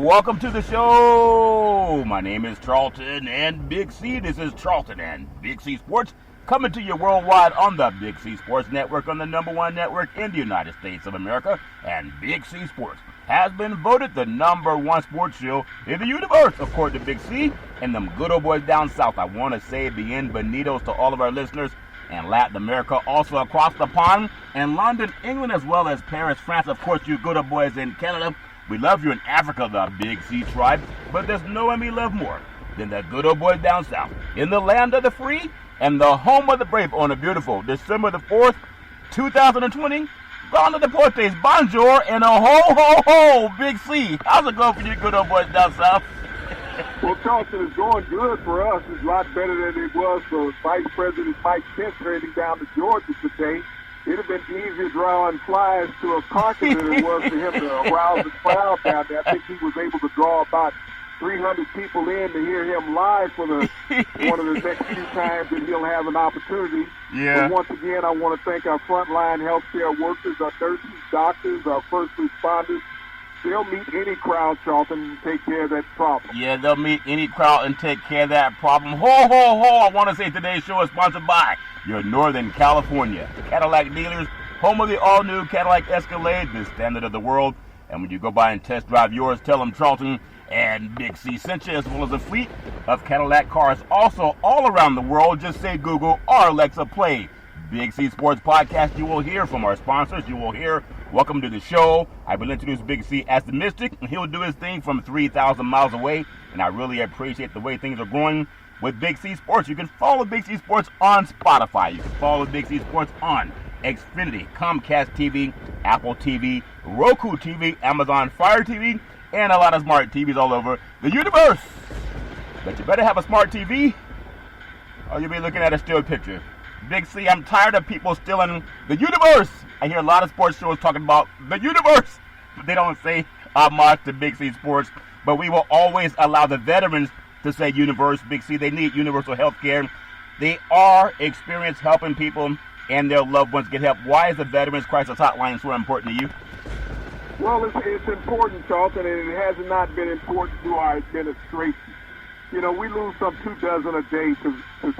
welcome to the show. My name is Charlton and Big C. This is Charlton and Big C Sports, coming to you worldwide on the Big C Sports Network, on the #1 network in the United States of America. And Big C Sports has been voted the #1 sports show in the universe, according to Big C and them good old boys down south. I want to say bienvenidos to all of our listeners in Latin America, also across the pond, and London, England, as well as Paris, France. Of course, you good old boys in Canada. We love you in Africa, the Big C tribe, but there's no one we love more than the good old boys down south, in the land of the free and the home of the brave, on a beautiful December the 4th, 2020. Grande Deportes, bonjour, and a ho, Big C. How's it going for you good old boys down south? Well, Charleston is going good for us. It's a lot better than it was for Vice President Mike Pence heading down to Georgia today. It'd have been easier drawing flies to a carcass than it was for him to arouse the crowd down there. I think he was able to draw about 300 people in to hear him live for one of the next few times that he'll have an opportunity. Yeah. But once again, I want to thank our frontline healthcare workers, our nurses, doctors, our first responders. They'll meet any crowd, Charlton, and take care of that problem. Yeah, they'll meet any crowd and take care of that problem. Ho! I want to say today's show is sponsored by your Northern California Cadillac dealers, home of the all-new Cadillac Escalade, the standard of the world. And when you go by and test drive yours, tell them Charlton and Big C sent you, as well as a fleet of Cadillac cars also all around the world. Just say Google or Alexa play Big C Sports Podcast. You will hear from our sponsors. You will hear welcome to the show. I will introduce Big C as the Mystic, and he'll do his thing from 3,000 miles away. And I really appreciate the way things are going with Big C Sports. You can follow Big C Sports on Spotify. You can follow Big C Sports on Xfinity, Comcast TV, Apple TV, Roku TV, Amazon Fire TV, and a lot of smart TVs all over the universe. But you better have a smart TV, or you'll be looking at a still picture. Big C, I'm tired of people stealing the universe. I hear a lot of sports shows talking about the universe, but they don't say much to Big C Sports. But we will always allow the veterans to say universe. Big C, they need universal health care. They are experienced helping people and their loved ones get help. Why is the Veterans Crisis Hotline so important to you? Well, it's important, Charlton, and it has not been important to our administration. You know, we lose some 24 a day to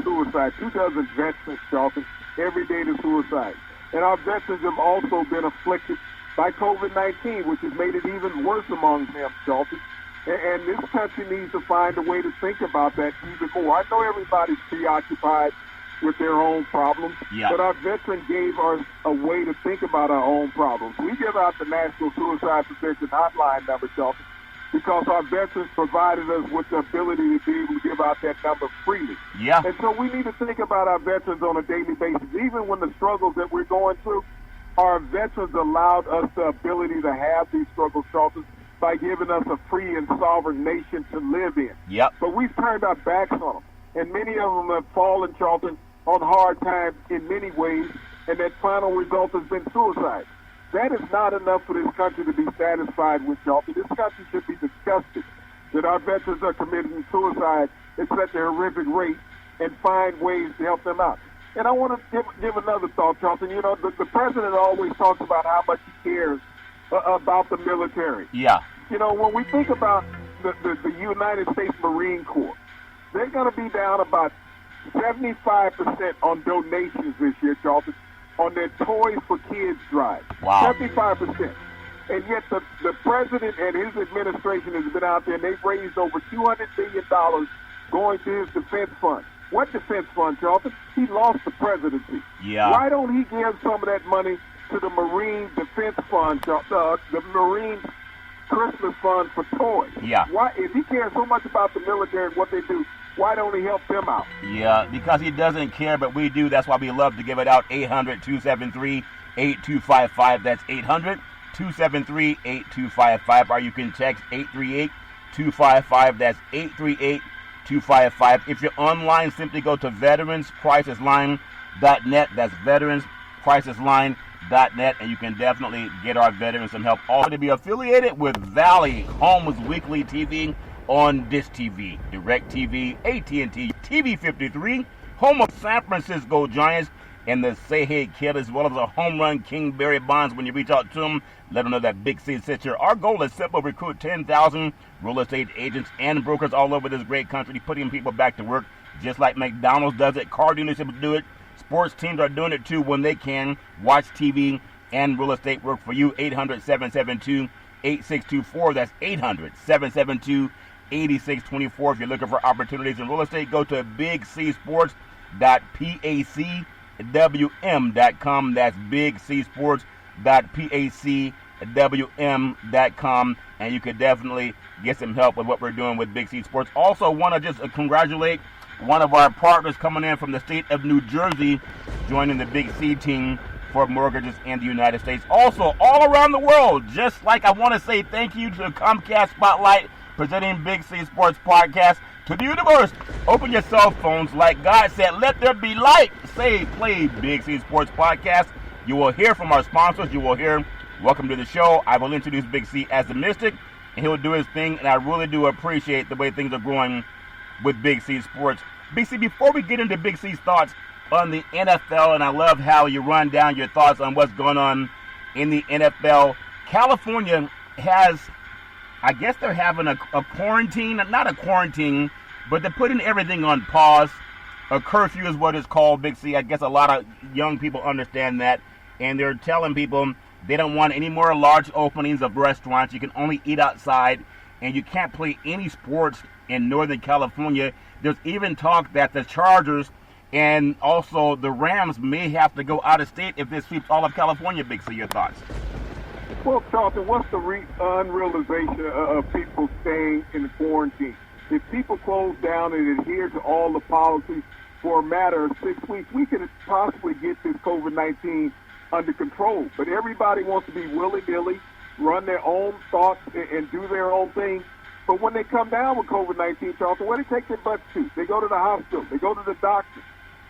suicide, 24 veterans, Charlton, every day to suicide. And our veterans have also been afflicted by COVID-19, which has made it even worse among them, Charlton. And this country needs to find a way to think about that even more. I know everybody's preoccupied with their own problems, but our veterans gave us a way to think about our own problems. We give out the National Suicide Prevention Hotline number, Charlton, because our veterans provided us with the ability to be able to give out that number freely. Yeah. And so we need to think about our veterans on a daily basis. Even when the struggles that we're going through, our veterans allowed us the ability to have these struggles, Charlton, by giving us a free and sovereign nation to live in. Yep. But we've turned our backs on them. And many of them have fallen, Charlton, on hard times in many ways, and that final result has been suicide. That is not enough for this country to be satisfied with, Charlton. This country should be disgusted that our veterans are committing suicide at such a horrific rate and find ways to help them out. And I want to give another thought, Charlton. You know, the president always talks about how much he cares about the military. Yeah. You know, when we think about the United States Marine Corps, they're going to be down about 75% on donations this year, Charlton, on their Toys for Kids drive. Wow. 75%. And yet the president and his administration has been out there, and they've raised over $200 billion going to his defense fund. What defense fund, Charlton? He lost the presidency. Yeah. Why don't he give some of that money to the Marine Defense Fund, the Marine Christmas Fund for toys? Yeah. Why, if he cares so much about the military and what they do, why don't he help them out? Yeah, because he doesn't care, but we do. That's why we love to give it out. 800-273-8255. That's 800-273-8255. Or you can text 838-255. That's 838-255. If you're online, simply go to veteranscrisisline.net. That's veteranscrisisline.net, and you can definitely get our veterans some help. Also to be affiliated with Valley Homes Weekly TV on Dish TV, DirecTV, AT&T, TV53, home of San Francisco Giants, and the Say Hey Kid, as well as a home run King Barry Bonds. When you reach out to him, let them know that Big C sits here. Our goal is simple: recruit 10,000 real estate agents and brokers all over this great country, putting people back to work just like McDonald's does it. Car dealerships do it. Sports teams are doing it too when they can. Watch TV and real estate work for you. 800-772-8624. That's 800-772-8624. If you're looking for opportunities in real estate, go to bigcsports.pacwm.com. That's bigcsports.pacwm.com. And you could definitely get some help with what we're doing with Big C Sports. Also want to just congratulate one of our partners coming in from the state of New Jersey, joining the Big C team for mortgages in the United States. Also, all around the world, just like I want to say thank you to Comcast Spotlight, presenting Big C Sports Podcast to the universe. Open your cell phones, like God said, let there be light. Say, play Big C Sports Podcast. You will hear from our sponsors. You will hear welcome to the show. I will introduce Big C as the Mystic, and he'll do his thing, and I really do appreciate the way things are going with Big C Sports. Big C, before we get into Big C's thoughts on the NFL, and I love how you run down your thoughts on what's going on in the NFL, California has, I guess they're having a quarantine, not a quarantine, but they're putting everything on pause. A curfew is what it's called, Big C. I guess a lot of young people understand that, and they're telling people they don't want any more large openings of restaurants. You can only eat outside, and you can't play any sports in Northern California. There's even talk that the Chargers and also the Rams may have to go out of state if this sweeps all of California. Big C, your thoughts? Well, Charlton, what's the unrealization of people staying in quarantine? If people close down and adhere to all the policies for a matter of 6 weeks, we could possibly get this COVID-19 under control. But everybody wants to be willy-nilly, run their own thoughts, and do their own thing. But when they come down with COVID-19, Charlton, where they take their butts to? They go to the hospital. They go to the doctor.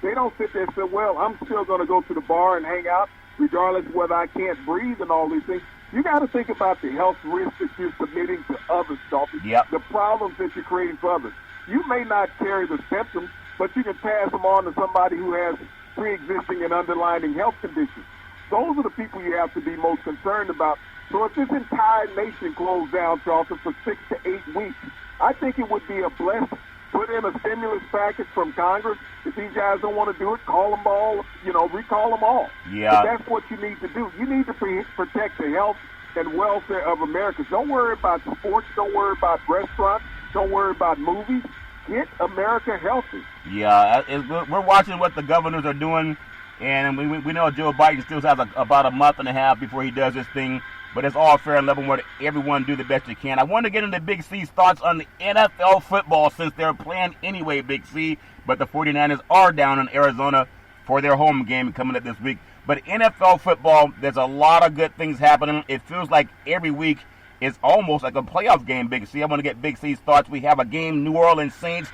They don't sit there and say, well, I'm still going to go to the bar and hang out, regardless of whether I can't breathe and all these things. You got to think about the health risks that you're submitting to others, Charlton. Yep. The problems that you're creating for others. You may not carry the symptoms, but you can pass them on to somebody who has pre-existing and underlying health conditions. Those are the people you have to be most concerned about. So if this entire nation closed down, Charlton, for 6 to 8 weeks, I think it would be a blessing. Put in a stimulus package from Congress. If these guys don't want to do it, call them all, recall them all. Yeah. But that's what you need to do. You need to protect the health and welfare of Americans. Don't worry about sports. Don't worry about restaurants. Don't worry about movies. Get America healthy. Yeah, we're watching what the governors are doing, and we know Joe Biden still has about a month and a half before he does his thing. But it's all fair and level where everyone do the best you can. I want to get into Big C's thoughts on the NFL football since they're playing anyway, Big C. But the 49ers are down in Arizona for their home game coming up this week. But NFL football, there's a lot of good things happening. It feels like every week is almost like a playoff game, Big C. I want to get Big C's thoughts. We have a game, New Orleans Saints.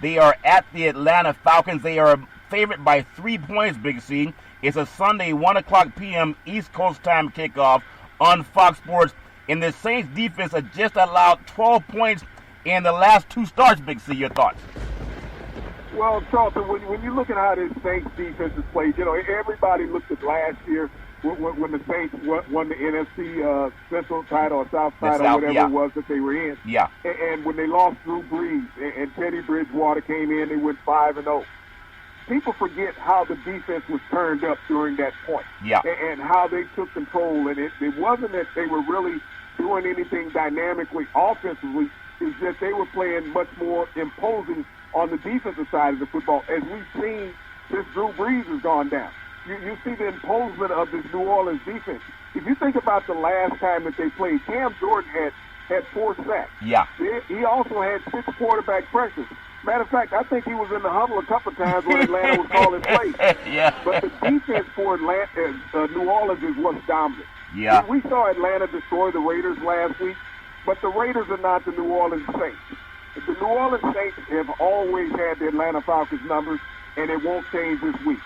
They are at the Atlanta Falcons. They are favored by 3 points, Big C. It's a Sunday, 1 o'clock p.m. East Coast time kickoff on Fox Sports, and the Saints defense has just allowed 12 points in the last 2 starts, Big C. Your thoughts? Well, Charlton, when you look at how this Saints defense is played, everybody looked at last year when the Saints won the NFC Central title or South title, whatever it was that they were in. Yeah. And when they lost Drew Brees and Teddy Bridgewater came in, they went 5-0. People forget how the defense was turned up during that point, and how they took control. And it wasn't that they were really doing anything dynamically offensively. It's just they were playing much more imposing on the defensive side of the football, as we've seen since Drew Brees has gone down. You see the imposement of this New Orleans defense. If you think about the last time that they played, Cam Jordan had 4 sacks. Yeah. He also had 6 quarterback pressures. Matter of fact, I think he was in the huddle a couple of times when Atlanta was calling plays. Yeah. But the defense for New Orleans is what's dominant. Yeah. We saw Atlanta destroy the Raiders last week, but the Raiders are not the New Orleans Saints. The New Orleans Saints have always had the Atlanta Falcons numbers, and it won't change this week.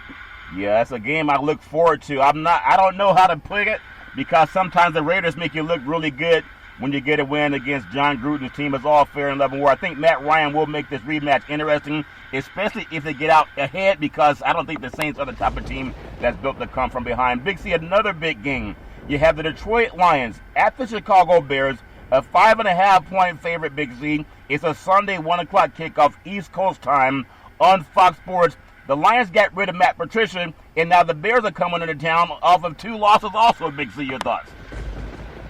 Yeah, that's a game I look forward to. I don't know how to put it, because sometimes the Raiders make you look really good when you get a win against John Gruden's team. It's all fair and level war. I think Matt Ryan will make this rematch interesting, especially if they get out ahead, because I don't think the Saints are the type of team that's built to come from behind. Big C, another big game. You have the Detroit Lions at the Chicago Bears, A 5.5-point favorite, Big Z. It's a Sunday 1 o'clock kickoff East Coast time on Fox Sports. The Lions got rid of Matt Patricia, and now the Bears are coming into town off of 2 losses also, Big Z. Your thoughts?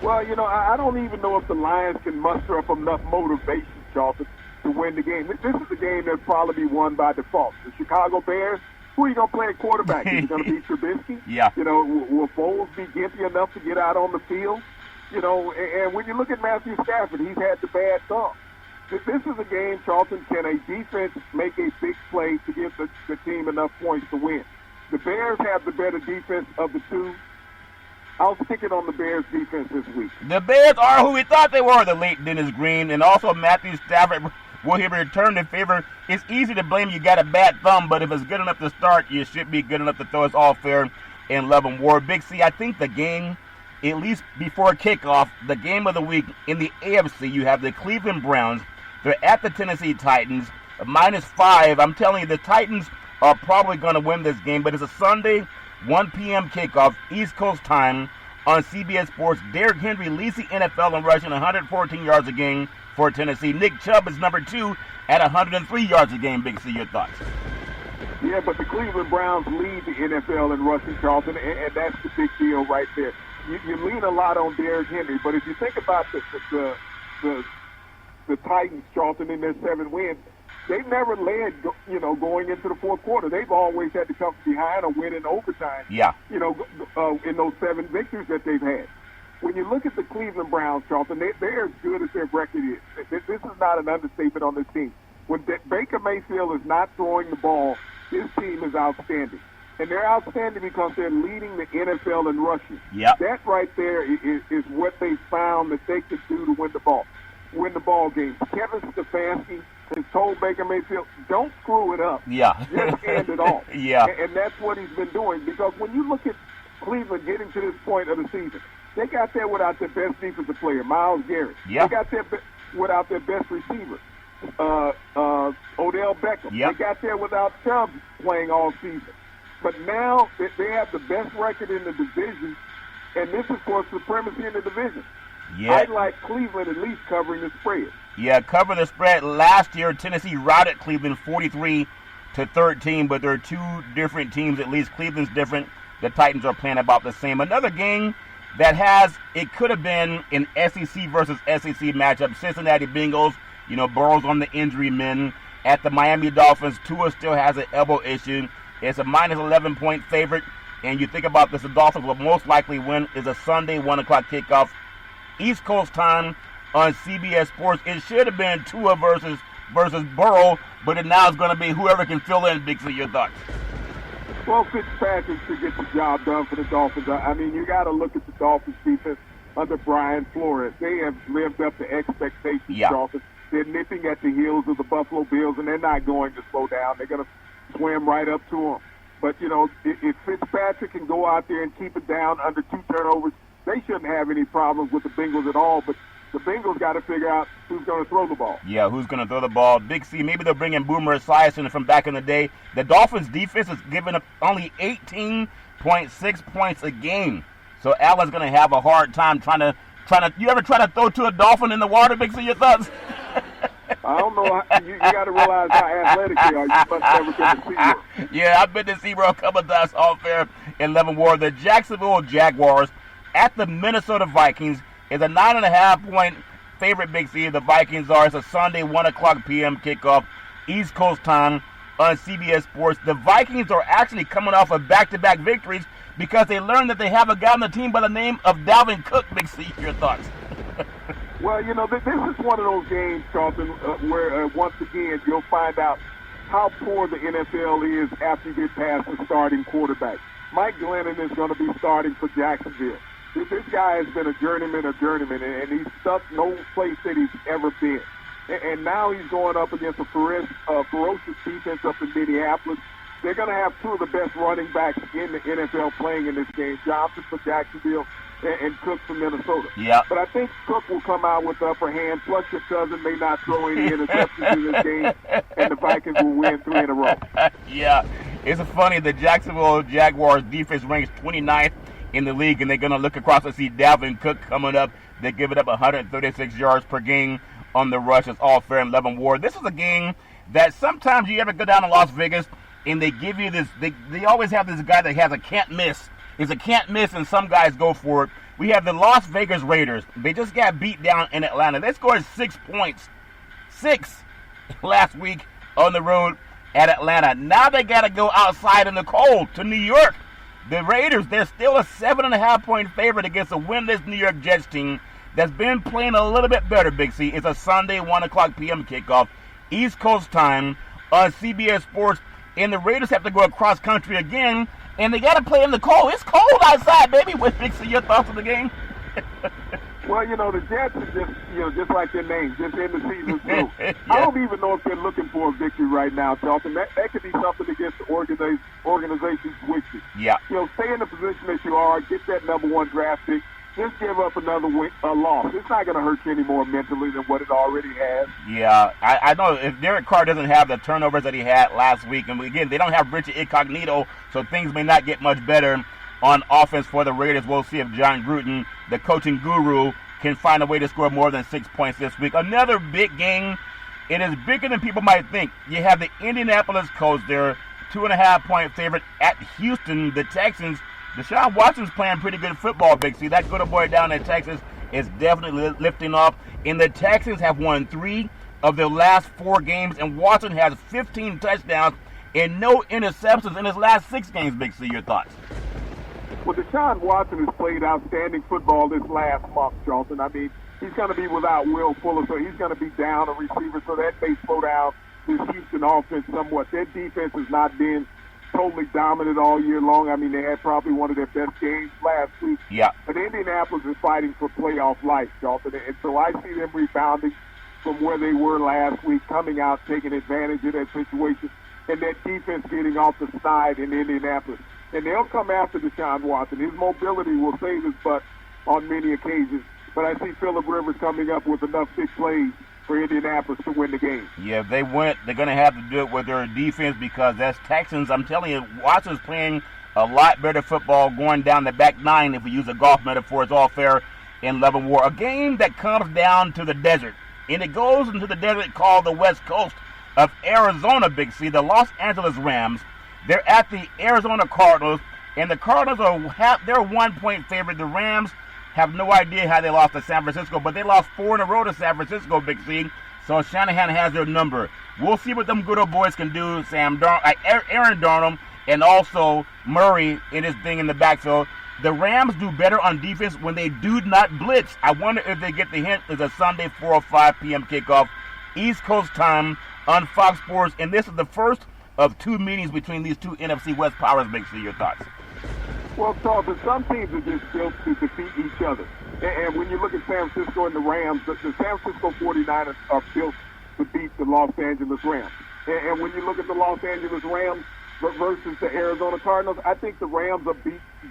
Well, I don't even know if the Lions can muster up enough motivation, Charlton, to win the game. This is a game that'll probably be won by default. The Chicago Bears, who are you going to play at quarterback? Is it going to be Trubisky? Yeah. Will Foles be gimpy enough to get out on the field? And when you look at Matthew Stafford, he's had the bad thumb. This is a game, Charlton, can a defense make a big play to give the team enough points to win? The Bears have the better defense of the two. I'll stick it on the Bears defense this week. The Bears are who we thought they were, the late Dennis Green, and also Matthew Stafford will he return the favor. It's easy to blame you got a bad thumb, but if it's good enough to start, you should be good enough to throw. It's all fair in love and war. Big C, I think the game, at least before kickoff, the game of the week in the AFC, you have the Cleveland Browns. They're at the Tennessee Titans, -5. I'm telling you, the Titans are probably going to win this game, but it's a Sunday, 1 p.m. kickoff, East Coast time on CBS Sports. Derrick Henry leads the NFL in rushing, 114 yards a game for Tennessee. Nick Chubb is number 2 at 103 yards a game. Big C, your thoughts? Yeah, but the Cleveland Browns lead the NFL in rushing, Charlton, and that's the big deal right there. You lean a lot on Derrick Henry, but if you think about the Titans, Charlton, in their 7 wins, they've never led, going into the fourth quarter. They've always had to come behind or win in overtime. Yeah. In those 7 victories that they've had. When you look at the Cleveland Browns, Charlton, they're as good as their record is. This is not an understatement on this team. When Baker Mayfield is not throwing the ball, his team is outstanding. And they're outstanding because they're leading the NFL in rushing. Yep. That right there is what they found that they could do to win the ball game. Kevin Stefanski has told Baker Mayfield, don't screw it up. Yeah. Just hand it off. Yeah. And that's what he's been doing, because when you look at Cleveland getting to this point of the season, they got there without their best defensive player, Myles Garrett. Yeah. They got there without their best receiver, Odell Beckham. Yep. They got there without Chubb playing all season. But now they have the best record in the division, and this is for supremacy in the division. Yeah. I'd like Cleveland at least covering the spread. Yeah, cover the spread. Last year, Tennessee routed Cleveland 43-13, but there are 2 different teams. At least Cleveland's different. The Titans are playing about the same. Another game that it could have been an SEC versus SEC matchup. Cincinnati Bengals, Burrow's on the injury men. At the Miami Dolphins, Tua still has an elbow issue. It's a -11-point favorite, and you think about this, the Dolphins will most likely win. Is a Sunday 1 o'clock kickoff, East Coast time on CBS Sports. It should have been Tua versus Burrow, but now it's going to be whoever can fill in. Big C, your thoughts? Well, Fitzpatrick should get the job done for the Dolphins. I mean, you got to look at the Dolphins' defense under Brian Flores. They have lived up to expectations, Yeah. Dolphins. They're nipping at the heels of the Buffalo Bills, and they're not going to slow down. They're going to swim right up to them. But, if Fitzpatrick can go out there and keep it down under 2 turnovers, they shouldn't have any problems with the Bengals at all. But the Bengals got to figure out who's going to throw the ball. Yeah, who's going to throw the ball? Big C, maybe they'll bring in Boomer Esiason from back in the day. The Dolphins' defense is giving up only 18.6 points a game. So Allen's going to have a hard time trying to. You ever try to throw to a dolphin in the water, Big C? Your thoughts? I don't know. You got to realize how athletic they are. You must never been to SeaWorld. Yeah, I've been to SeaWorld a couple of times, all fair in Love and War. The Jacksonville Jaguars at the Minnesota Vikings is a 9.5-point favorite, Big C. The Vikings are. It's a Sunday 1 o'clock p.m. kickoff, East Coast time on CBS Sports. The Vikings are actually coming off of back-to-back victories because they learned that they have a guy on the team by the name of Dalvin Cook. Big C, your thoughts? Well, this is one of those games, Charlton, where once again you'll find out how poor the NFL is after you get past the starting quarterback. Mike Glennon is going to be starting for Jacksonville. This guy has been a journeyman, and he's stuck no place that he's ever been. And now he's going up against a ferocious defense up in Minneapolis. They're going to have 2 of the best running backs in the NFL playing in this game, Johnson for Jacksonville and Cook for Minnesota. Yeah. But I think Cook will come out with the upper hand, plus your cousin may not throw any interceptions in this game, and the Vikings will win 3 in a row. Yeah. It's funny, the Jacksonville Jaguars defense ranks 29th in the league, and they're going to look across and see Dalvin Cook coming up. They give it up 136 yards per game on the rush. It's all fair in Leavenworth Ward. This is a game that sometimes you ever go down to Las Vegas and they give you this. They always have this guy that has a can't miss. It's a can't miss, and some guys go for it. We have the Las Vegas Raiders. They just got beat down in Atlanta. They scored 6 points. 6 last week on the road at Atlanta. Now they got to go outside in the cold to New York. The Raiders, they're still a 7.5-point favorite against a winless New York Jets team that's been playing a little bit better, Big C. It's a Sunday 1 o'clock p.m. kickoff, East Coast time on CBS Sports. And the Raiders have to go across country again, and they got to play in the cold. It's cold outside, baby. What, Big C, your thoughts on the game? Well, the Jets are just like their name, just in the season too. Yeah. I don't even know if they're looking for a victory right now, Charlton. That could be something against the organization's wishes. Yeah. Stay in the position that you are, get that number 1 draft pick. Just give up another loss. It's not going to hurt you any more mentally than what it already has. Yeah, I know if Derek Carr doesn't have the turnovers that he had last week, and again, they don't have Richard Incognito, so things may not get much better on offense for the Raiders. We'll see if John Gruden, the coaching guru, can find a way to score more than 6 points this week. Another big game. It is bigger than people might think. You have the Indianapolis Colts there, 2.5-point favorite at Houston. The Texans, Deshaun Watson's playing pretty good football, Big C. That good boy down in Texas is definitely lifting off. And the Texans have won 3 of their last 4 games, and Watson has 15 touchdowns and no interceptions in his last 6 games, Big C. Your thoughts? Well, Deshaun Watson has played outstanding football this last month, Charlton. I mean, he's going to be without Will Fuller, so he's going to be down a receiver, so that may slow down this Houston offense somewhat. Their defense has not been totally dominant all year long. I mean, they had probably one of their best games last week. Yeah. But Indianapolis is fighting for playoff life, Charlton, and so I see them rebounding from where they were last week, coming out, taking advantage of that situation, and that defense getting off the side in Indianapolis. And they'll come after Deshaun Watson. His mobility will save his butt on many occasions. But I see Phillip Rivers coming up with enough big plays for Indianapolis to win the game. Yeah, if they win, they're going to have to do it with their defense because that's Texans. I'm telling you, Watson's playing a lot better football going down the back 9, if we use a golf metaphor. It's all fair in Leavenworth Ward. A game that comes down to the desert. And it goes into the desert called the West Coast of Arizona, Big C. The Los Angeles Rams. They're at the Arizona Cardinals, and the Cardinals they're a 1-point favorite. The Rams have no idea how they lost to San Francisco, but they lost 4 in a row to San Francisco, Big C. So Shanahan has their number. We'll see what them good old boys can do. Aaron Darnold, and also Murray in his thing in the backfield. The Rams do better on defense when they do not blitz. I wonder if they get the hint. It's a Sunday 4:05 p.m. kickoff, East Coast time on Fox Sports, and this is the first of 2 meetings between these 2 NFC West powers. Big C, your thoughts? Well, Charles, some teams are just built to defeat each other. And when you look at San Francisco and the Rams, the San Francisco 49ers are built to beat the Los Angeles Rams. And when you look at the Los Angeles Rams versus the Arizona Cardinals, I think the Rams are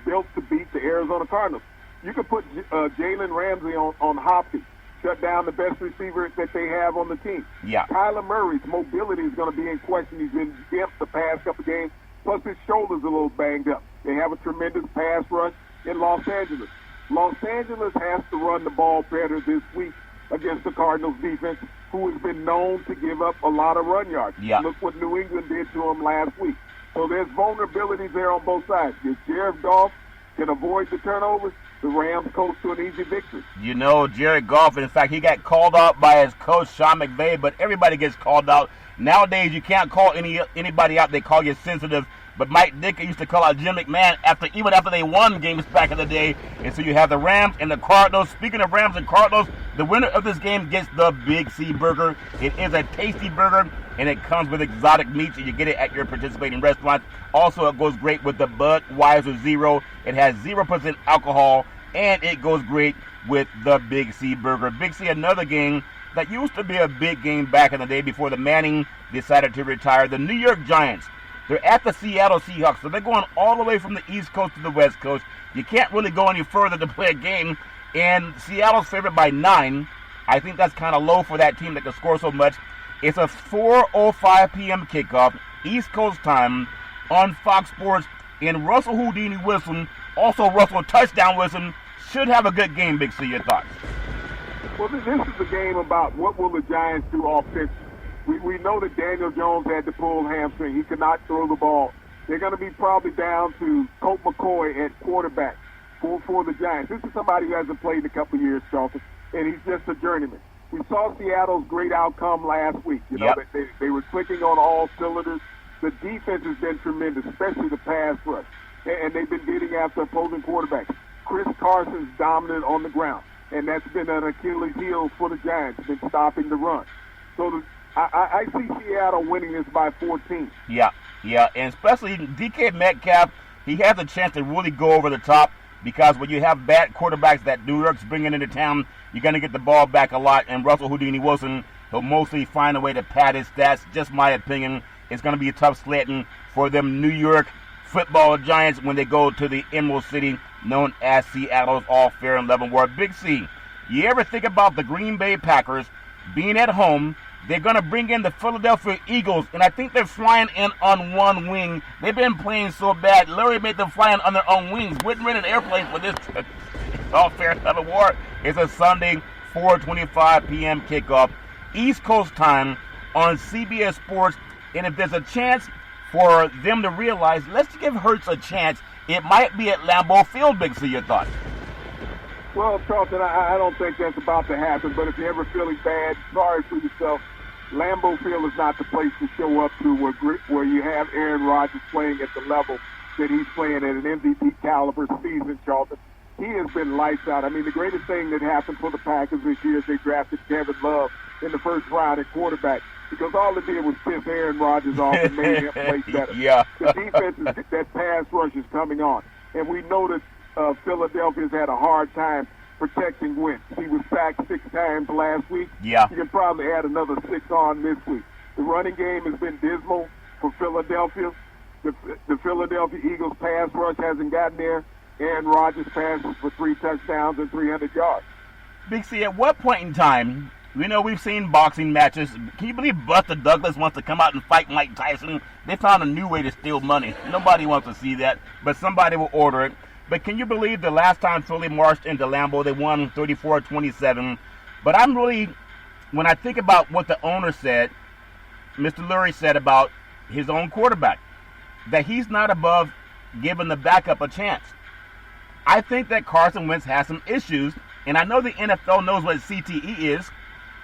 built to beat the Arizona Cardinals. You could put Jalen Ramsey on Hopkins, shut down the best receiver that they have on the team. Yeah. Kyler Murray's mobility is going to be in question. He's been gimped the past couple games, plus his shoulder's a little banged up. They have a tremendous pass rush in Los Angeles. Los Angeles has to run the ball better this week against the Cardinals defense, who has been known to give up a lot of run yards. Yeah. Look what New England did to them last week. So there's vulnerabilities there on both sides. If Jared Goff can avoid the turnovers, the Rams coast to an easy victory. You know, Jared Goff, in fact, he got called out by his coach, Sean McVay, but everybody gets called out. Nowadays, you can't call anybody out. They call you sensitive. But Mike Ditka used to call out Jim McMahon even after they won games back in the day. And so you have the Rams and the Cardinals. Speaking of Rams and Cardinals, the winner of this game gets the Big C Burger. It is a tasty burger, and it comes with exotic meats, and you get it at your participating restaurant. Also, it goes great with the Budweiser Zero. It has 0% alcohol, and it goes great with the Big C Burger. Big C, another game that used to be a big game back in the day before the Manning decided to retire. The New York Giants. They're at the Seattle Seahawks, so they're going all the way from the East Coast to the West Coast. You can't really go any further to play a game, and Seattle's favored by 9. I think that's kind of low for that team that can score so much. It's a 4:05 p.m. kickoff, East Coast time, on Fox Sports, and Russell Houdini Wilson Also, Russell, touchdown Wilson should have a good game, Big C. Your thoughts? Well, this is a game about what will the Giants do offensively. We know that Daniel Jones had to pull hamstring. He could not throw the ball. They're going to be probably down to Colt McCoy at quarterback for the Giants. This is somebody who hasn't played in a couple of years, Charlton, and he's just a journeyman. We saw Seattle's great outcome last week. You know, they were clicking on all cylinders. The defense has been tremendous, especially the pass rush, and they've been getting after opposing quarterbacks. Chris Carson's dominant on the ground, and that's been an Achilles heel for the Giants, been stopping the run. So I see Seattle winning this by 14. Yeah, and especially DK Metcalf, he has a chance to really go over the top because when you have bad quarterbacks that New York's bringing into town, you're going to get the ball back a lot, and Russell Houdini Wilson, he'll mostly find a way to pad his stats. Just my opinion. It's going to be a tough sledding for them New York football Giants when they go to the Emerald City, known as Seattle's All-Fair and Leavenworth. Big C, you ever think about the Green Bay Packers being at home? They're going to bring in the Philadelphia Eagles, and I think they're flying in on one wing. They've been playing so bad. Larry made them flying on their own wings. Wouldn't rent an airplane for this All-Fair Leavenworth. It's a Sunday, 4:25 p.m. kickoff, East Coast time on CBS Sports. And if there's a chance for them to realize, let's give Hurts a chance, it might be at Lambeau Field. Big C, your thoughts? Well, Charlton, I don't think that's about to happen, but if you're ever feeling bad, sorry for yourself, Lambeau Field is not the place to show up to where you have Aaron Rodgers playing at the level that he's playing at an MVP caliber season, Charlton. He has been lights out. I mean, the greatest thing that happened for the Packers this year is they drafted Kevin Love in the first round at quarterback because all it did was piss Aaron Rodgers off and made him play better. Yeah. The defense, that pass rush is coming on. And we know that Philadelphia's had a hard time protecting Wentz. He was sacked 6 times last week. Yeah. You can probably add another 6 on this week. The running game has been dismal for Philadelphia. The Philadelphia Eagles pass rush hasn't gotten there. Aaron Rodgers passes for 3 touchdowns and 300 yards. Big C, at what point in time, we know we've seen boxing matches. Can you believe Buster Douglas wants to come out and fight Mike Tyson? They found a new way to steal money. Nobody wants to see that, but somebody will order it. But can you believe the last time Philly marched into Lambeau, they won 34-27. But I'm really, when I think about what the owner said, Mr. Lurie said about his own quarterback, that he's not above giving the backup a chance. I think that Carson Wentz has some issues, and I know the NFL knows what CTE is.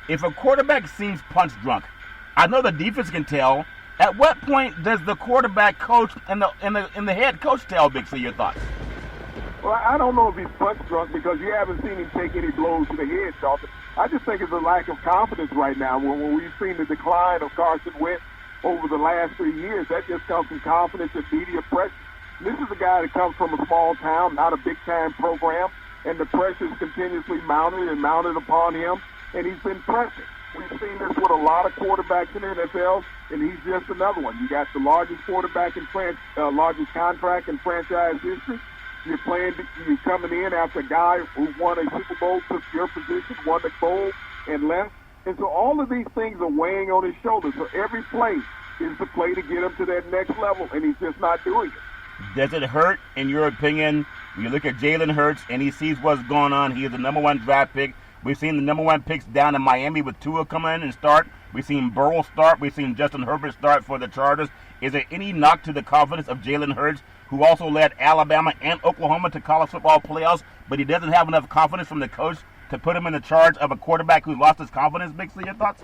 If a quarterback seems punch drunk, I know the defense can tell. At what point does the quarterback coach and the head coach tell? Big C, your thoughts? Well, I don't know if he's punch drunk because you haven't seen him take any blows to the head, Charlton. I just think it's a lack of confidence right now. When we've seen the decline of Carson Wentz over the last 3 years, that just comes from confidence and media pressure. This is a guy that comes from a small town, not a big-time program, and the pressure is continuously mounted and mounted upon him, and he's been pressing. We've seen this with a lot of quarterbacks in the NFL, and he's just another one. You got the largest quarterback in largest contract in franchise history. You're coming in after a guy who won a Super Bowl, took your position, won the gold, and left. And so all of these things are weighing on his shoulders. So every play is the play to get him to that next level, and he's just not doing it. Does it hurt, in your opinion, when you look at Jalen Hurts and he sees what's going on? He is the number 1 draft pick. We've seen the number 1 picks down in Miami with Tua come in and start. We've seen Burrow start. We've seen Justin Herbert start for the Chargers. Is there any knock to the confidence of Jalen Hurts, who also led Alabama and Oklahoma to college football playoffs, but he doesn't have enough confidence from the coach to put him in the charge of a quarterback who lost his confidence? Big C, your thoughts?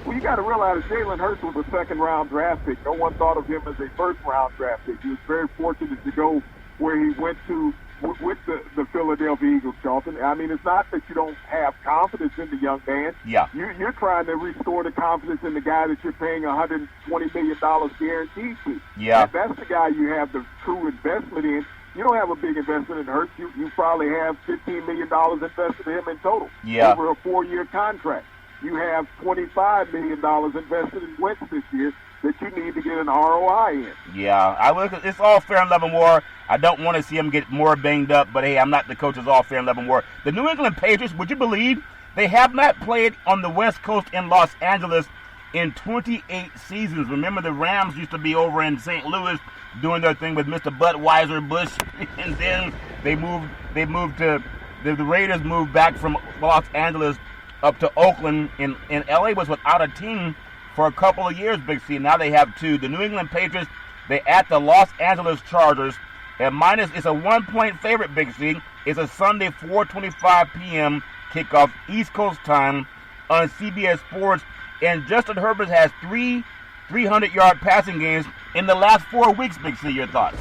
Well, you got to realize Jalen Hurts was a second-round draft pick. No one thought of him as a first-round draft pick. He was very fortunate to go where he went to with the Philadelphia Eagles, Charlton. I mean, it's not that you don't have confidence in the young man. Yeah. You're trying to restore the confidence in the guy that you're paying $120 million guaranteed to. Yeah. That's the guy you have the true investment in. You don't have a big investment in Hurts. You probably have $15 million invested in him in total over a 4-year contract. You have $25 million invested in Wentz this year that you need to get an ROI in. Yeah, it's all fair in love and war. I don't want to see him get more banged up, but hey, I'm not the coach. It's all fair in love and war. The New England Patriots, would you believe, they have not played on the West Coast in Los Angeles in 28 seasons. Remember, the Rams used to be over in St. Louis doing their thing with Mr. Budweiser Bush, and then they moved to the Raiders moved back from Los Angeles up to Oakland, and LA was without a team for a couple of years, Big C. Now they have two. The New England Patriots, they at the Los Angeles Chargers, and it's a 1-point favorite, Big C. It's a Sunday 4:25 p.m. kickoff, East Coast time on CBS Sports, and Justin Herbert has 300-yard passing games in the last 4 weeks, Big C. Your thoughts?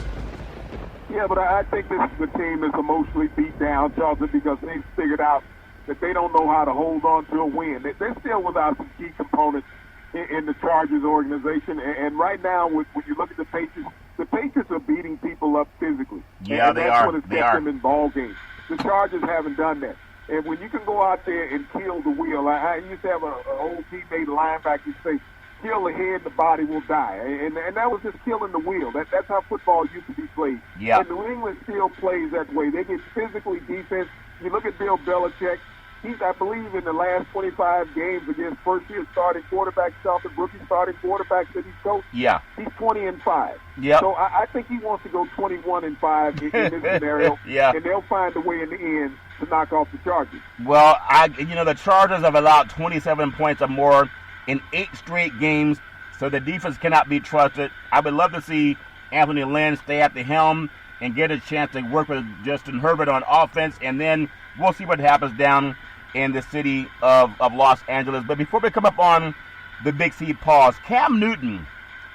Yeah, but I think this is a team that's emotionally beat down, Charlton, because they've figured out that they don't know how to hold on to a win. They're still without some key components in the Chargers organization. And right now, when you look at the Patriots are beating people up physically. Yeah, and they that's are. what has kept them in ball games. The Chargers haven't done that. And when you can go out there and kill the wheel, I used to have an old teammate linebacker say, kill the head, the body will die. And that was just killing the wheel. That's how football used to be played. Yeah. And New England still plays that way. They get physically defense. You look at Bill Belichick. He's, I believe, in the last 25 games against first-year starting quarterback, Charlton, rookie starting quarterbacks that he's coached. Yeah. He's 20-5. Yeah. So I think he wants to go 21-5 in this scenario. Yeah. And they'll find a way in the end to knock off the Chargers. Well, the Chargers have allowed 27 points or more in 8 straight games, so the defense cannot be trusted. I would love to see Anthony Lynn stay at the helm and get a chance to work with Justin Herbert on offense, and then we'll see what happens down in the city of Los Angeles. But before we come up on the Big C pause, Cam Newton,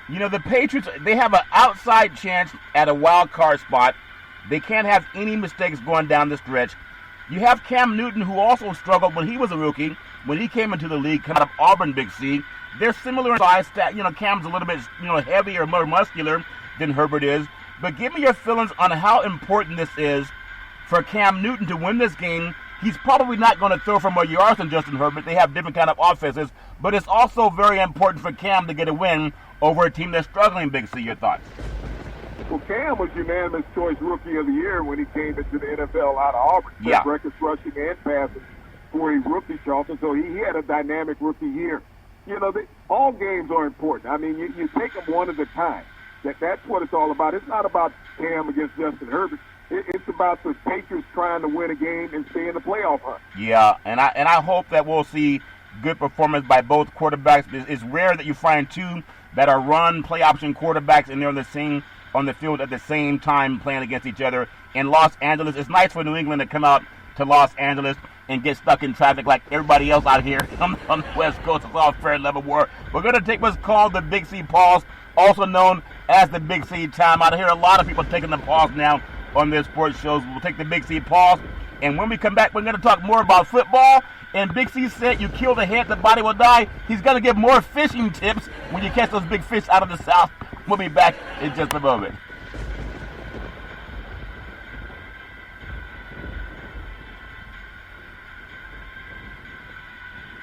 the Patriots, they have an outside chance at a wild card spot. They can't have any mistakes going down the stretch. You have Cam Newton, who also struggled when he was a rookie, when he came into the league, kind of Auburn, Big C. They're similar in size. Cam's a little bit, heavier, more muscular than Herbert is. But give me your feelings on how important this is for Cam Newton to win this game. He's probably not going to throw for more yards than Justin Herbert. They have different kind of offenses. But it's also very important for Cam to get a win over a team that's struggling, Big C. Your thoughts? Well, Cam was unanimous choice rookie of the year when he came into the NFL out of Auburn. Yeah. Records rushing and passing for a rookie, Charlton. So he had a dynamic rookie year. All games are important. I mean, you take them one at a time. That's what it's all about. It's not about Cam against Justin Herbert. It's about the Patriots trying to win a game and stay in the playoff hunt. Yeah, and I hope that we'll see good performance by both quarterbacks. It's rare that you find two that are run play option quarterbacks and they're on the field at the same time playing against each other. In Los Angeles, it's nice for New England to come out to Los Angeles and get stuck in traffic like everybody else out here on the West Coast. It's all fair level war. We're going to take what's called the Big C pause, also known as the Big C timeout. I hear a lot of people taking the pause now on their sports shows. We'll take the Big C pause, and when we come back, we're going to talk more about football. And Big C said, you kill the head, the body will die. He's going to give more fishing tips when you catch those big fish out of the South. We'll be back in just a moment.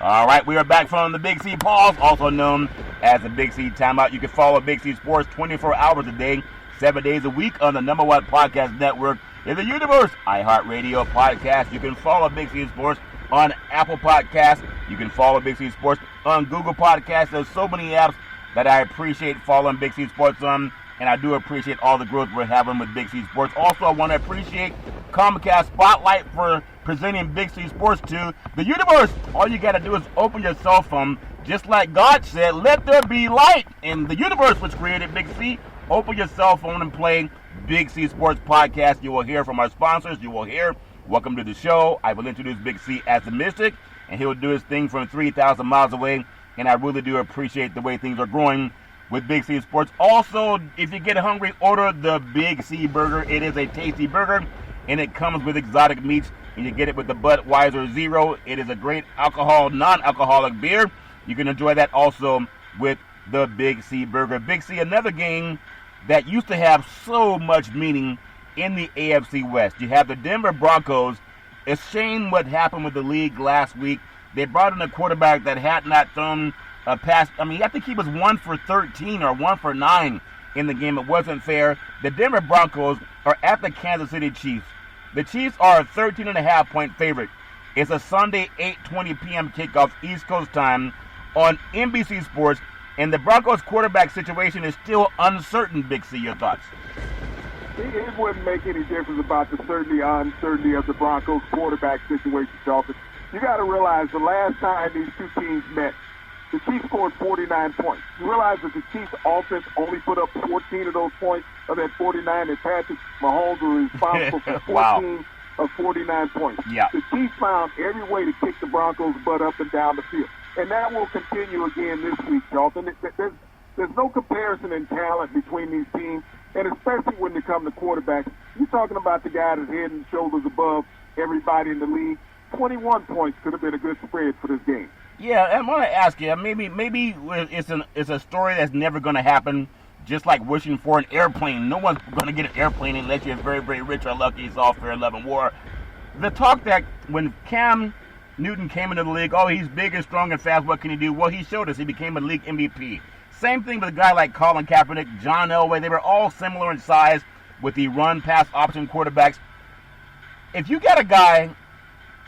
All right, we are back from the Big C pause, also known as the Big C timeout. You can follow Big C Sports 24 hours a day, 7 days a week on the #1 podcast network in the universe, iHeartRadio podcast. You can follow Big C Sports on Apple Podcasts. You can follow Big C Sports on Google Podcasts. There's so many apps that I appreciate following Big C Sports on, and I do appreciate all the growth we're having with Big C Sports. Also, I want to appreciate Comcast Spotlight for presenting Big C Sports to the universe. All you got to do is open your cell phone, just like God said, let there be light in the universe, which created Big C. Open your cell phone and play Big C Sports Podcast. You will hear from our sponsors. You will hear welcome to the show. I will introduce Big C as the Mystic, and he'll do his thing from 3,000 miles away. And I really do appreciate the way things are growing with Big C Sports. Also, if you get hungry, order the Big C Burger. It is a tasty burger, and it comes with exotic meats, and you get it with the Budweiser Zero. It is a great non-alcoholic beer. You can enjoy that also with the Big C Burger. Big C, another game that used to have so much meaning in the AFC West. You have the Denver Broncos. It's a shame what happened with the league last week. They brought in a quarterback that had not thrown a pass. I mean, I think he was 1 for 13 or 1 for 9 in the game. It wasn't fair. The Denver Broncos are at the Kansas City Chiefs. The Chiefs are a 13.5-point favorite. It's a Sunday 8:20 p.m. kickoff East Coast time on NBC Sports, and the Broncos quarterback situation is still uncertain. Big C, your thoughts? It wouldn't make any difference about the certainty or uncertainty of the Broncos quarterback situation, Dolphins. You got to realize the last time these two teams met, the Chiefs scored 49 points. You realize that the Chiefs offense only put up 14 of those points of that 49, and Patrick Mahomes was responsible for 14 wow. of 49 points. Yeah. The Chiefs found every way to kick the Broncos' butt up and down the field. And that will continue again this week, Dalton. There's no comparison in talent between these teams, and especially when they come to quarterbacks. You're talking about the guy that's head and shoulders above everybody in the league. 21 points could have been a good spread for this game. Yeah, and I want to ask you, maybe it's a story that's never going to happen, just like wishing for an airplane. No one's going to get an airplane unless you're very, very rich or lucky. It's all fair, love, and war. The talk that when Cam Newton came into the league, oh, he's big and strong and fast, what can he do? Well, he showed us. He became a league MVP. Same thing with a guy like Colin Kaepernick, John Elway. They were all similar in size with the run-pass option quarterbacks. If you got a guy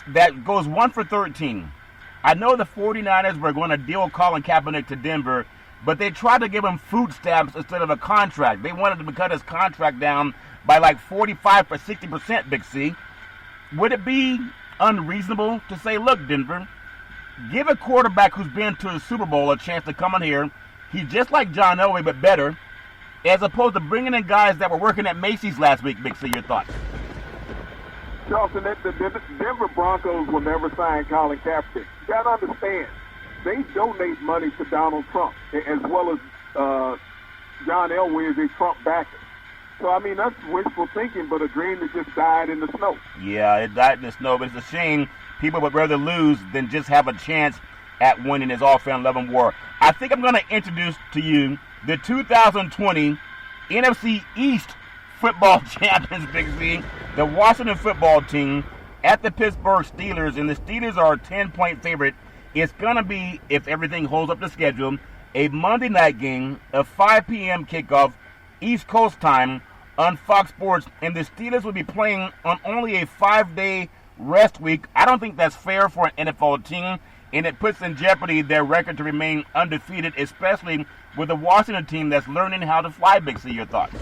that goes 1 for 13, I know the 49ers were going to deal Colin Kaepernick to Denver, but they tried to give him food stamps instead of a contract. They wanted to cut his contract down by like 45 or 60%, Big C. Would it be unreasonable to say, look, Denver, give a quarterback who's been to the Super Bowl a chance to come in here? He's just like John Elway, but better, as opposed to bringing in guys that were working at Macy's last week. Big C, your thoughts? Charleston, the Denver Broncos will never sign Colin Kaepernick. You got to understand, they donate money to Donald Trump, as well as John Elway is a Trump backer. So, I mean, that's wishful thinking, but a dream that just died in the snow. Yeah, it died in the snow, but it's a shame. People would rather lose than just have a chance at winning. Is all fair and love and war. I think I'm going to introduce to you the 2020 NFC East football champions, Big Z, the Washington football team at the Pittsburgh Steelers, and the Steelers are a 10-point favorite. It's going to be, if everything holds up to schedule, a Monday night game, a 5 p.m. kickoff, East Coast time on Fox Sports, and the Steelers will be playing on only a 5-day rest week. I don't think that's fair for an NFL team, and it puts in jeopardy their record to remain undefeated, especially with a Washington team that's learning how to fly. Big C, your thoughts?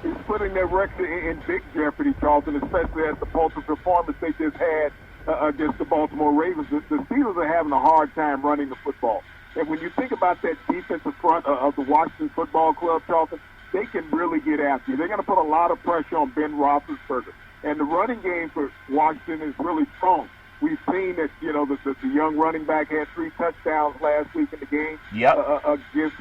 It's putting their record in big jeopardy, Charlton, especially as the positive performance they just had against the Baltimore Ravens. The Steelers are having a hard time running the football. And when you think about that defensive front of the Washington Football Club, Charlton, they can really get after you. They're going to put a lot of pressure on Ben Roethlisberger. And the running game for Washington is really strong. We've seen that, the young running back had 3 touchdowns last week in the game against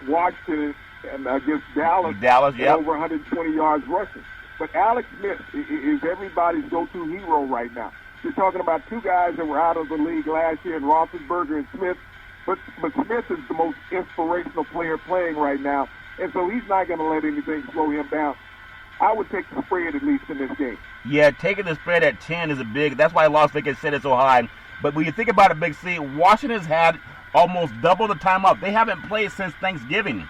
Washington and against Dallas, yep. Over 120 yards rushing. But Alex Smith is everybody's go-to hero right now. You're talking about 2 guys that were out of the league last year, in Roethlisberger and Smith. But Smith is the most inspirational player playing right now, and so he's not going to let anything slow him down. I would take the spread at least in this game. Yeah, taking the spread at 10 is a big. That's why Las Vegas set it so high. But when you think about it, Big C, Washington's had almost double the time off. They haven't played since Thanksgiving.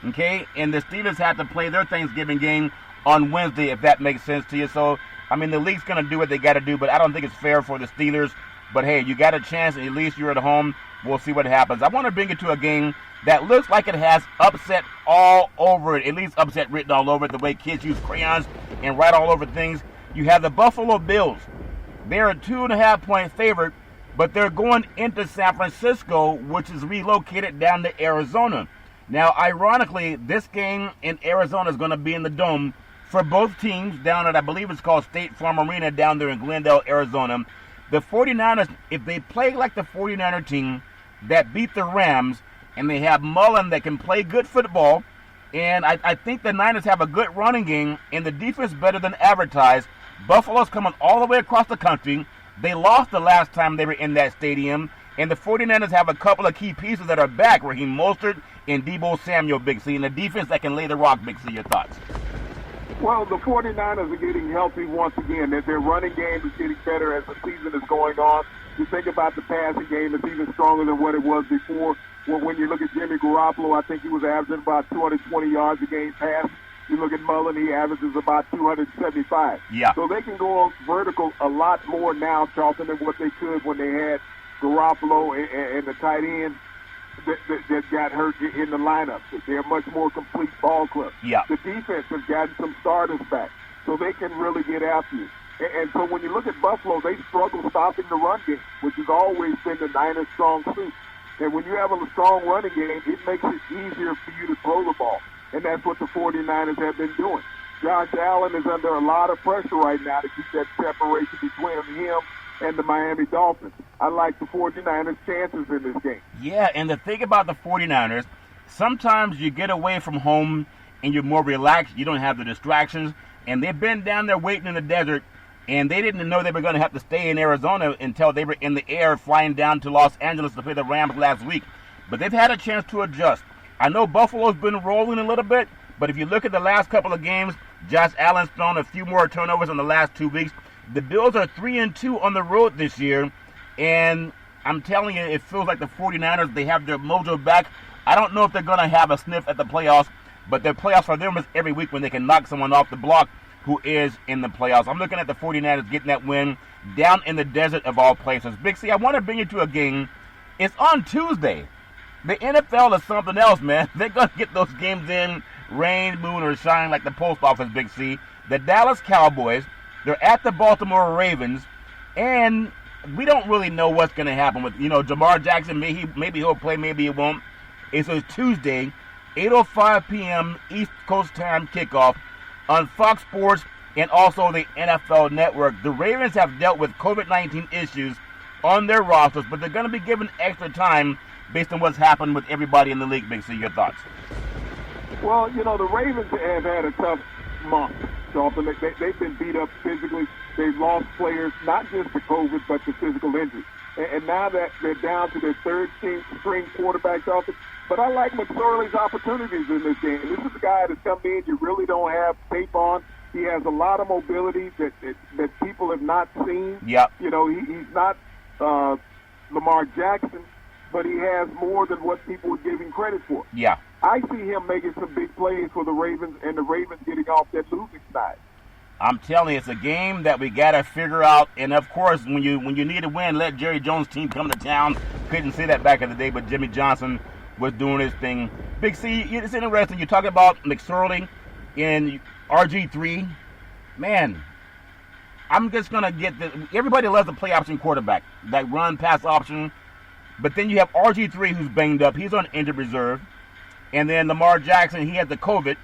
Okay, and the Steelers had to play their Thanksgiving game on Wednesday, if that makes sense to you. So, I mean, the league's going to do what they got to do, but I don't think it's fair for the Steelers. But, hey, you got a chance, and at least you're at home. We'll see what happens. I want to bring it to a game that looks like it has upset all over it, at least upset written all over it, the way kids use crayons and write all over things. You have the Buffalo Bills. They're a 2.5-point favorite, but they're going into San Francisco, which is relocated down to Arizona. Now, ironically, this game in Arizona is going to be in the Dome for both teams down at, I believe it's called State Farm Arena down there in Glendale, Arizona. The 49ers, if they play like the 49er team that beat the Rams, and they have Mullen that can play good football, and I think the Niners have a good running game, and the defense better than advertised. Buffalo's coming all the way across the country. They lost the last time they were in that stadium, and the 49ers have a couple of key pieces that are back, Raheem Mostert and Deebo Samuel, Big C, and a defense that can lay the rock, Big C. Your thoughts? Well, the 49ers are getting healthy once again. Their running game is getting better as the season is going on. You think about the passing game, it's even stronger than what it was before. Well, when you look at Jimmy Garoppolo, I think he was averaging about 220 yards a game pass. You look at Mullen, he averages about 275. Yeah. So they can go vertical a lot more now, Charlton, than what they could when they had Garoppolo and the tight end that got hurt in the lineup. They're a much more complete ball club. Yeah. The defense has gotten some starters back, so they can really get after you. And so when you look at Buffalo, they struggle stopping the run game, which has always been the Niners' strong suit. And when you have a strong running game, it makes it easier for you to throw the ball. And that's what the 49ers have been doing. Josh Allen is under a lot of pressure right now to keep that separation between him and the Miami Dolphins. I like the 49ers' chances in this game. Yeah, and the thing about the 49ers, sometimes you get away from home and you're more relaxed. You don't have the distractions. And they've been down there waiting in the desert, and they didn't know they were going to have to stay in Arizona until they were in the air flying down to Los Angeles to play the Rams last week. But they've had a chance to adjust. I know Buffalo's been rolling a little bit, but if you look at the last couple of games, Josh Allen's thrown a few more turnovers in the last 2 weeks. The Bills are 3-2 on the road this year, and I'm telling you, it feels like the 49ers, they have their mojo back. I don't know if they're going to have a sniff at the playoffs, but the playoffs for them is every week when they can knock someone off the block who is in the playoffs. I'm looking at the 49ers getting that win down in the desert of all places. Big C, I want to bring you to a game. It's on Tuesday. The NFL is something else, man. They're going to get those games in, rain, moon, or shine like the post office, Big C. The Dallas Cowboys, they're at the Baltimore Ravens, and we don't really know what's going to happen with, Jamar Jackson. Maybe he'll play, maybe he won't. It's a Tuesday, 8:05 p.m. East Coast time kickoff on Fox Sports and also the NFL Network. The Ravens have dealt with COVID-19 issues on their rosters, but they're going to be given extra time based on what's happened with everybody in the league. Big C, your thoughts? Well, the Ravens have had a tough month, Dalton. They've been beat up physically. They've lost players, not just to COVID, but to physical injury. And now that they're down to their third string quarterback, Dalton. But I like McSorley's opportunities in this game. This is a guy that's come in you really don't have tape on. He has a lot of mobility that people have not seen. Yep. He's not Lamar Jackson, but he has more than what people would give him credit for. Yeah. I see him making some big plays for the Ravens, and the Ravens getting off that losing side. I'm telling you, it's a game that we got to figure out. And, of course, when you need a win, let Jerry Jones' team come to town. Couldn't say that back in the day, but Jimmy Johnson was doing his thing. Big C, it's interesting. You're talking about McSorley and RG3. Man, I'm just going to get this. Everybody loves the play option quarterback, that run pass option. But then you have RG3 who's banged up. He's on injured reserve. And then Lamar Jackson, he had the COVID.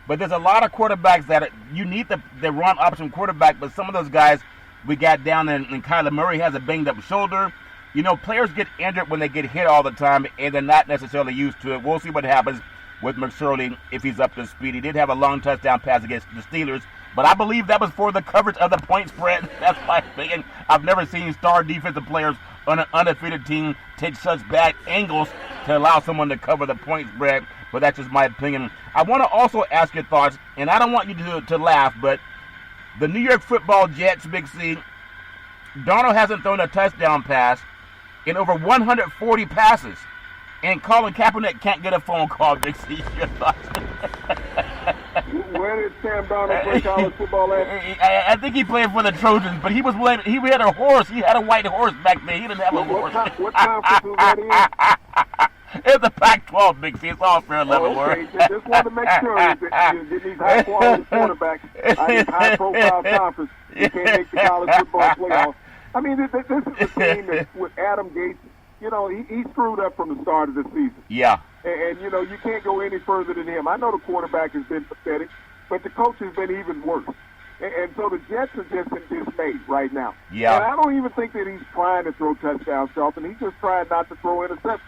But there's a lot of quarterbacks that you need the run option quarterback, but some of those guys we got down, and Kyler Murray has a banged-up shoulder. Players get injured when they get hit all the time, and they're not necessarily used to it. We'll see what happens with McSorley if he's up to speed. He did have a long touchdown pass against the Steelers, but I believe that was for the coverage of the point spread. That's my opinion. I've never seen star defensive players on an undefeated team take such bad angles to allow someone to cover the point spread, but that's just my opinion. I want to also ask your thoughts, and I don't want you to laugh, but the New York Football Jets, Big C, Darnold hasn't thrown a touchdown pass in over 140 passes, and Colin Kaepernick can't get a phone call. Big C, your thoughts? Where did Sam Darnold play college football at? I think he played for the Trojans, but he had a horse. He had a white horse back there. He didn't have a horse. What conference was that in? It's the Pac-12, Big C. It's all fair level work. Just wanted to make sure that you get these high-quality quarterbacks out of this high-profile conference. You can't make the college football playoffs. I mean, this is a team that, with Adam Gase, he screwed up from the start of the season. Yeah. And you can't go any further than him. I know the quarterback has been pathetic, but the coach has been even worse. And so the Jets are just in dismay right now. Yeah. And I don't even think that he's trying to throw touchdowns, Charlton. He's just trying not to throw interceptions.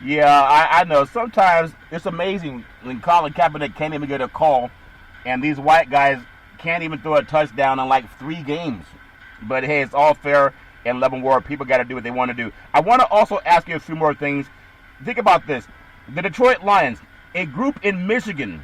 Yeah, I know. Sometimes it's amazing when Colin Kaepernick can't even get a call, and these white guys can't even throw a touchdown in like 3 games. But, hey, it's all fair and love and war. People got to do what they want to do. I want to also ask you a few more things. Think about this. The Detroit Lions, a group in Michigan,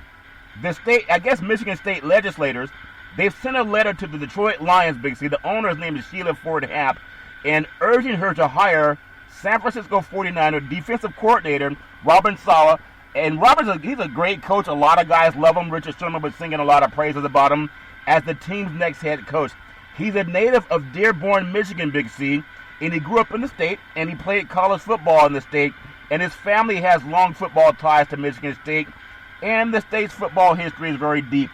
Michigan state legislators, they've sent a letter to the Detroit Lions, Big C. The owner's name is Sheila Ford Happ, and urging her to hire San Francisco 49er defensive coordinator Robin Saleh. And he's a great coach. A lot of guys love him. Richard Sherman was singing a lot of praises about him as the team's next head coach. He's a native of Dearborn, Michigan, Big C. and he grew up in the state, and he played college football in the state, and his family has long football ties to Michigan State, and the state's football history is very deep.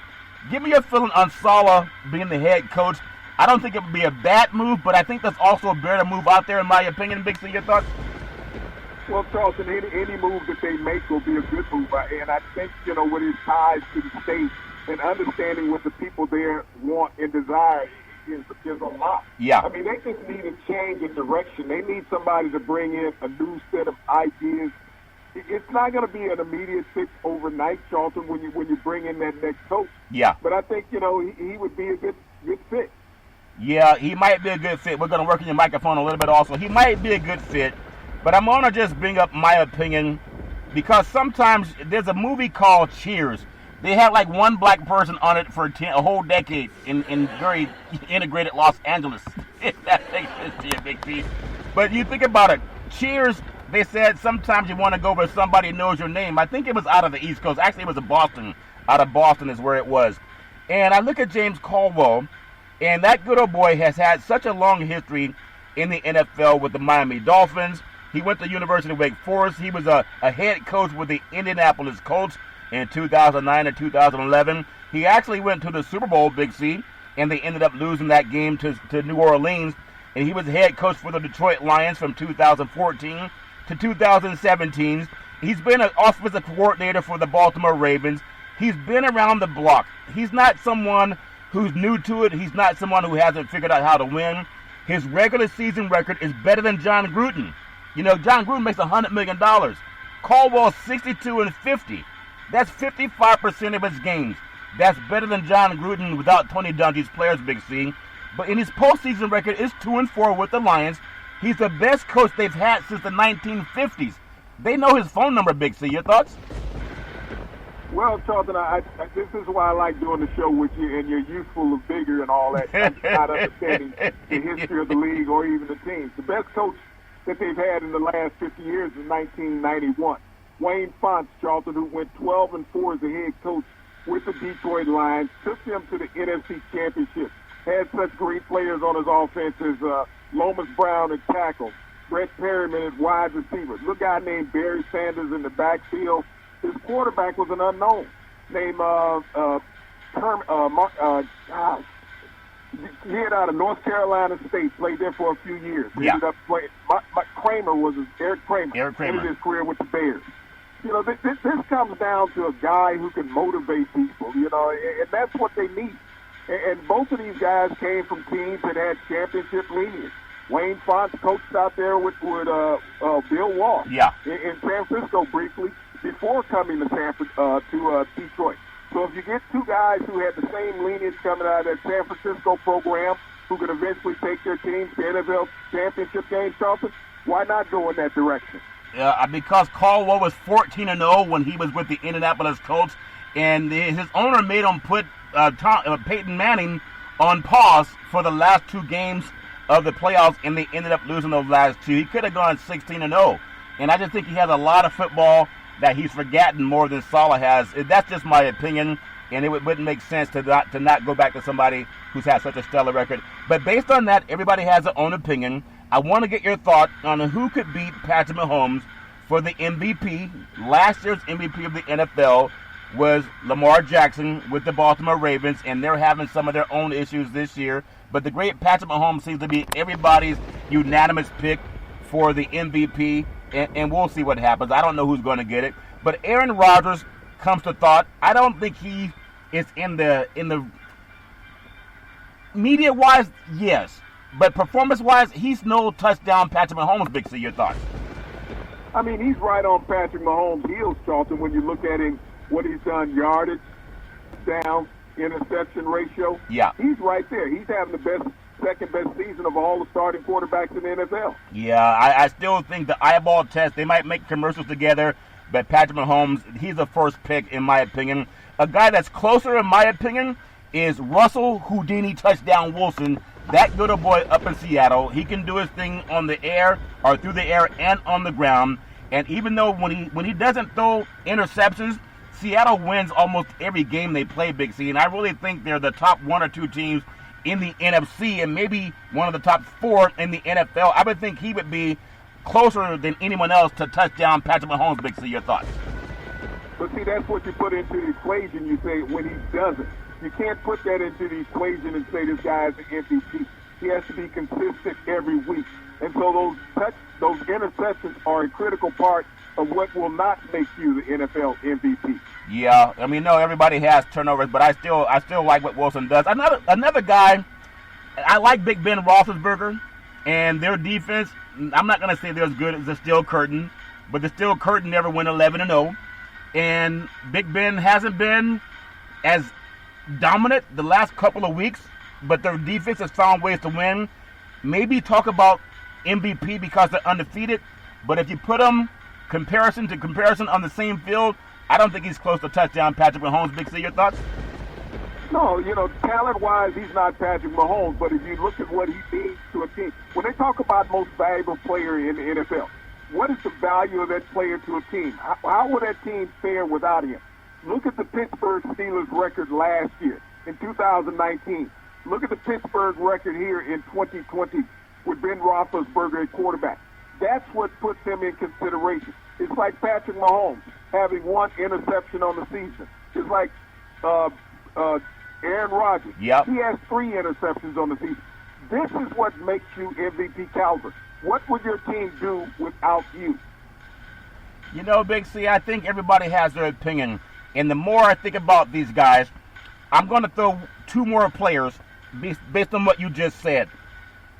Give me your feeling on Saleh being the head coach. I don't think it would be a bad move, but I think that's also a better move out there, in my opinion. Big C, your thoughts? Well, Charlton, any move that they make will be a good move. And I think, with his ties to the state and understanding what the people there want and desire is a lot. Yeah. I mean, they just need a change in direction. They need somebody to bring in a new set of ideas. It's not going to be an immediate fix overnight, Charlton, when you bring in that next coach. Yeah. But I think, he would be a good fit. Yeah, he might be a good fit. We're going to work on your microphone a little bit also. He might be a good fit, but I'm going to just bring up my opinion because sometimes there's a movie called Cheers. They had like one black person on it for a whole decade in very integrated Los Angeles. That makes sense to you, Big P. But you think about it. Cheers, they said sometimes you want to go where somebody knows your name. I think it was out of the East Coast. Actually, it was in Boston. Out of Boston is where it was. And I look at James Caldwell, and that good old boy has had such a long history in the NFL with the Miami Dolphins. He went to the University of Wake Forest. He was a head coach with the Indianapolis Colts in 2009 and 2011. He actually went to the Super Bowl, Big C, and they ended up losing that game to New Orleans. And he was head coach for the Detroit Lions from 2014 to 2017. He's been an offensive coordinator for the Baltimore Ravens. He's been around the block. He's not someone who's new to it. He's not someone who hasn't figured out how to win. His regular season record is better than John Gruden. John Gruden makes $100 million. Caldwell's 62-50. That's 55% of his games. That's better than John Gruden without Tony Dungy's players, Big C. But in his postseason record is 2-4 with the Lions. He's the best coach they've had since the 1950s. They know his phone number, Big C. Your thoughts? Well, Charlton, this is why I like doing the show with you, and you're youthful of vigor and all that, not understanding the history of the league or even the teams. The best coach that they've had in the last 50 years is 1991. Wayne Fontes, Charlton, who went 12-4 as a head coach with the Detroit Lions, took them to the NFC Championship, had such great players on his offense as Lomas Brown at tackle, Brett Perryman at wide receiver, a guy named Barry Sanders in the backfield. His quarterback was an unknown named he had out of North Carolina State, played there for a few years. He ended up playing. Kramer was Eric Kramer. Ended his career with the Bears. This comes down to a guy who can motivate people. And that's what they need. And both of these guys came from teams that had championship lineage. Wayne Fontes coached out there with Bill Walsh in San Francisco briefly before coming to Detroit. So if you get two guys who had the same lineage coming out of that San Francisco program who could eventually take their teams to NFL championship game, Charlton, why not go in that direction? Because Caldwell was 14-0 when he was with the Indianapolis Colts, and his owner made him put Peyton Manning on pause for the last two games of the playoffs, and they ended up losing those last two. He could have gone 16-0, and I just think he has a lot of football that he's forgotten more than Saleh has. That's just my opinion, and it wouldn't make sense to not go back to somebody who's had such a stellar record. But based on that, everybody has their own opinion. I want to get your thought on who could beat Patrick Mahomes for the MVP. Last year's MVP of the NFL was Lamar Jackson with the Baltimore Ravens, and they're having some of their own issues this year. But the great Patrick Mahomes seems to be everybody's unanimous pick for the MVP, and we'll see what happens. I don't know who's going to get it. But Aaron Rodgers comes to thought. I don't think he is in the media-wise, yes. But performance-wise, he's no touchdown Patrick Mahomes, Big C. Your thoughts? I mean, he's right on Patrick Mahomes' heels, Charlton, when you look at him, what he's done, yardage, down, interception ratio. Yeah. He's right there. He's having the second-best season of all the starting quarterbacks in the NFL. Yeah, I still think the eyeball test, they might make commercials together, but Patrick Mahomes, he's the first pick, in my opinion. A guy that's closer, in my opinion, is Russell Houdini Touchdown Wilson. That good old boy up in Seattle, he can do his thing on the air or through the air and on the ground. And even though when he doesn't throw interceptions, Seattle wins almost every game they play, Big C. And I really think they're the top one or two teams in the NFC and maybe one of the top 4 in the NFL. I would think he would be closer than anyone else to touchdown Patrick Mahomes. Big C, your thoughts? But see, that's what you put into the equation. You say when he doesn't. You can't put that into the equation and say this guy is an MVP. He has to be consistent every week. And so those interceptions are a critical part of what will not make you the NFL MVP. Yeah, I mean, no, everybody has turnovers, but I still like what Wilson does. Another guy, I like Big Ben Roethlisberger and their defense. I'm not going to say they're as good as the Steel Curtain, but the Steel Curtain never went 11-0. And Big Ben hasn't been as dominant the last couple of weeks, but their defense has found ways to win. Maybe talk about MVP because they're undefeated, but if you put them comparison to comparison on the same field, I don't think he's close to touchdown Patrick Mahomes. Big C, your thoughts? No, talent-wise, he's not Patrick Mahomes, but if you look at what he means to a team, when they talk about most valuable player in the NFL, what is the value of that player to a team? How would that team fare without him? Look at the Pittsburgh Steelers record last year in 2019. Look at the Pittsburgh record here in 2020 with Ben Roethlisberger at quarterback. That's what puts him in consideration. It's like Patrick Mahomes having 1 interception on the season. It's like Aaron Rodgers. Yep. He has 3 interceptions on the season. This is what makes you MVP caliber. What would your team do without you? You know, Big C, I think everybody has their opinion. And the more I think about these guys, I'm going to throw 2 more players based on what you just said.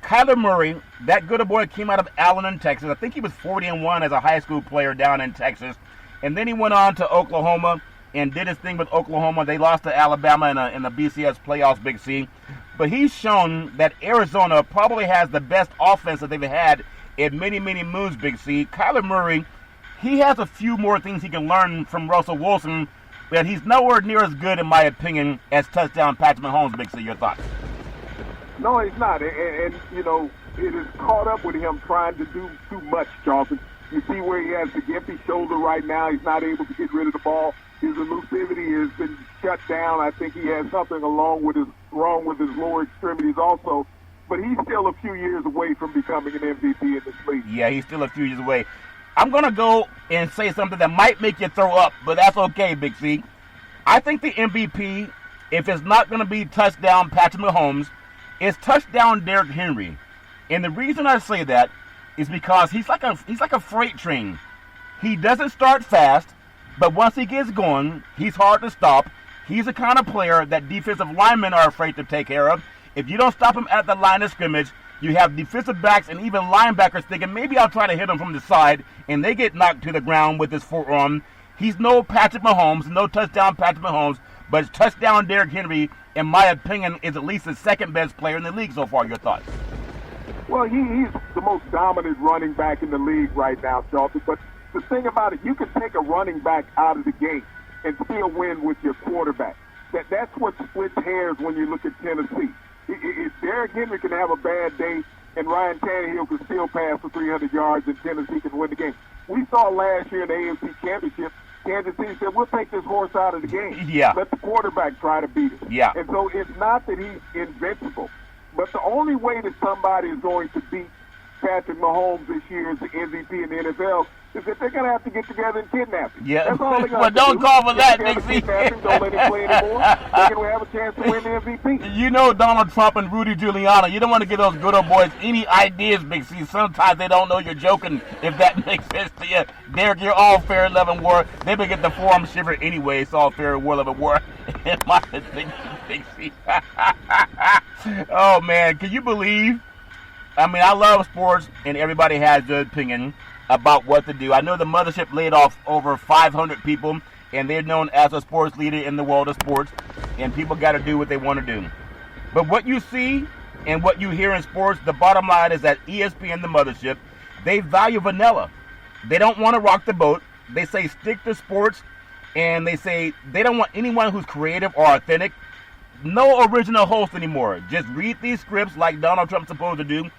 Kyler Murray, that good boy, came out of Allen in Texas. I think he was 40-1 as a high school player down in Texas. And then he went on to Oklahoma and did his thing with Oklahoma. They lost to Alabama in the BCS playoffs, Big C. But he's shown that Arizona probably has the best offense that they've had in many, many moons, Big C. Kyler Murray, he has a few more things he can learn from Russell Wilson, but he's nowhere near as good, in my opinion, as touchdown Patrick Mahomes. Big C, your thoughts? No, he's not. And it is caught up with him trying to do too much, Charlton. You see where he has the gimpy shoulder right now. He's not able to get rid of the ball. His elusivity has been shut down. I think he has something wrong with his lower extremities also. But he's still a few years away from becoming an MVP in this league. Yeah, he's still a few years away. I'm going to go and say something that might make you throw up, but that's okay, Big C. I think the MVP, if it's not going to be touchdown Patrick Mahomes, is touchdown Derrick Henry. And the reason I say that is because he's like a freight train. He doesn't start fast, but once he gets going, he's hard to stop. He's the kind of player that defensive linemen are afraid to take care of. If you don't stop him at the line of scrimmage, you have defensive backs and even linebackers thinking, maybe I'll try to hit him from the side, and they get knocked to the ground with his forearm. He's no Patrick Mahomes, no touchdown Patrick Mahomes, but touchdown Derrick Henry, in my opinion, is at least the second best player in the league so far. Your thoughts? Well, he's the most dominant running back in the league right now, Charlton. But the thing about it, you can take a running back out of the game and still win with your quarterback. That's what splits hairs when you look at Tennessee. If Derrick Henry can have a bad day and Ryan Tannehill can still pass for 300 yards and Tennessee can win the game. We saw last year in the AFC Championship, Kansas City said, we'll take this horse out of the game. Yeah. Let the quarterback try to beat him. Yeah. And so it's not that he's invincible, but the only way that somebody is going to beat Patrick Mahomes this year as the MVP in the NFL is that they're going to have to get together and kidnap him. Yeah. That's all they're going Well, to don't do. call for that, Big Big C. Don't let him play anymore. They're going to have a chance to win the MVP. You know Donald Trump and Rudy Giuliani. You don't want to give those good old boys any ideas, Big C. Sometimes they don't know you're joking, if that makes sense to you. Derek, you're all fair, love, and war. They would get the forearm shiver anyway. It's all fair, war, love, and war. In my opinion, Big C. Oh, man. Can you believe? I mean, I love sports, and everybody has their opinion about what to do. I know the mothership laid off over 500 people, and they're known as a sports leader in the world of sports, and people got to do what they want to do. But what you see and what you hear in sports, the bottom line is that ESPN, the mothership, they value vanilla. They don't want to rock the boat. They say stick to sports, and they say they don't want anyone who's creative or authentic. No original host anymore. Just read these scripts like Donald Trump's supposed to do.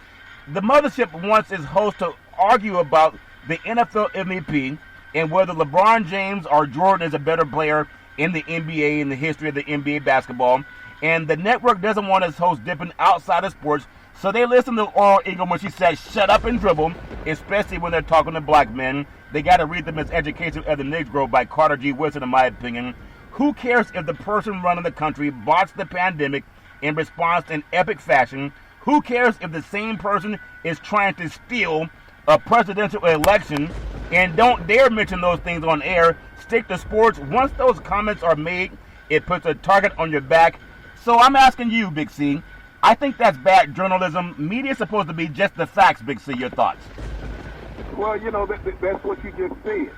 The mothership wants its host to argue about the NFL MVP and whether LeBron James or Jordan is a better player in the NBA, in the history of the NBA basketball. And the network doesn't want its host dipping outside of sports, so they listen to Laurel Ingraham when she says shut up and dribble, especially when they're talking to black men. They got to read The Miseducation of the Negro by Carter G. Woodson, in my opinion. Who cares if the person running the country botched the pandemic in response in epic fashion? Who cares if the same person is trying to steal a presidential election? And don't dare mention those things on air. Stick to sports. Once those comments are made, it puts a target on your back. So I'm asking you, Big C, I think that's bad journalism. Media's supposed to be just the facts, Big C. Your thoughts? Well, that's what you just said.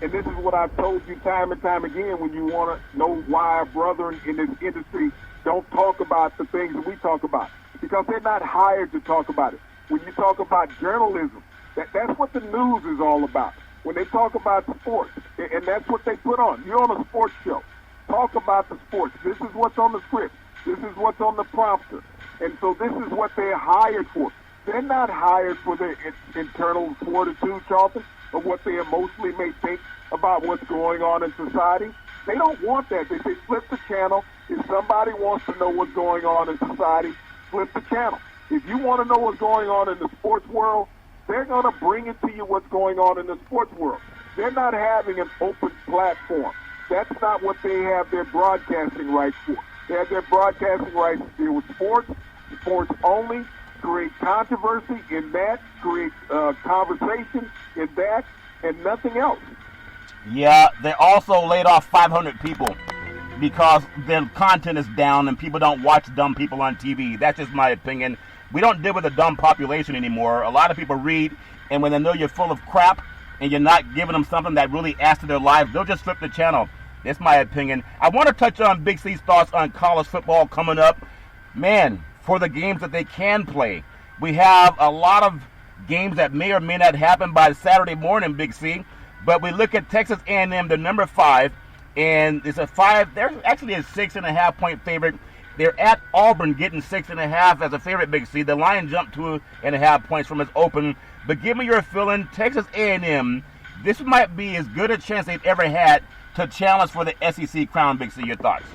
And this is what I've told you time and time again when you want to know why our brethren in this industry don't talk about the things that we talk about. Because they're not hired to talk about it. When you talk about journalism, that's what the news is all about. When they talk about sports, and that's what they put on. You're on a sports show. Talk about the sports. This is what's on the script. This is what's on the prompter. And so this is what they're hired for. They're not hired for their internal fortitude, Charlton, or what they emotionally may think about what's going on in society. They don't want that. They say flip the channel. If somebody wants to know what's going on in society, flip the channel. If you want to know what's going on in the sports world, they're going to bring it to you what's going on in the sports world. They're not having an open platform. That's not what they have their broadcasting rights for. They have their broadcasting rights to deal with sports, sports only, create controversy in that, create conversation in that, and nothing else. Yeah, they also laid off 500 people because their content is down and people don't watch dumb people on TV. That's just my opinion. We don't deal with a dumb population anymore. A lot of people read, and when they know you're full of crap and you're not giving them something that really adds to their lives, they'll just flip the channel. That's my opinion. I want to touch on Big C's thoughts on college football coming up. Man, for the games that they can play, we have a lot of games that may or may not happen by Saturday morning, Big C. But we look at Texas A&M, the number 5, and it's a 5. They're actually a 6.5 point favorite. They're at Auburn getting 6.5 as a favorite, Big C. The line jumped 2.5 points from its open. But give me your feeling, Texas A&M, this might be as good a chance they've ever had to challenge for the SEC crown, Big C. Your thoughts?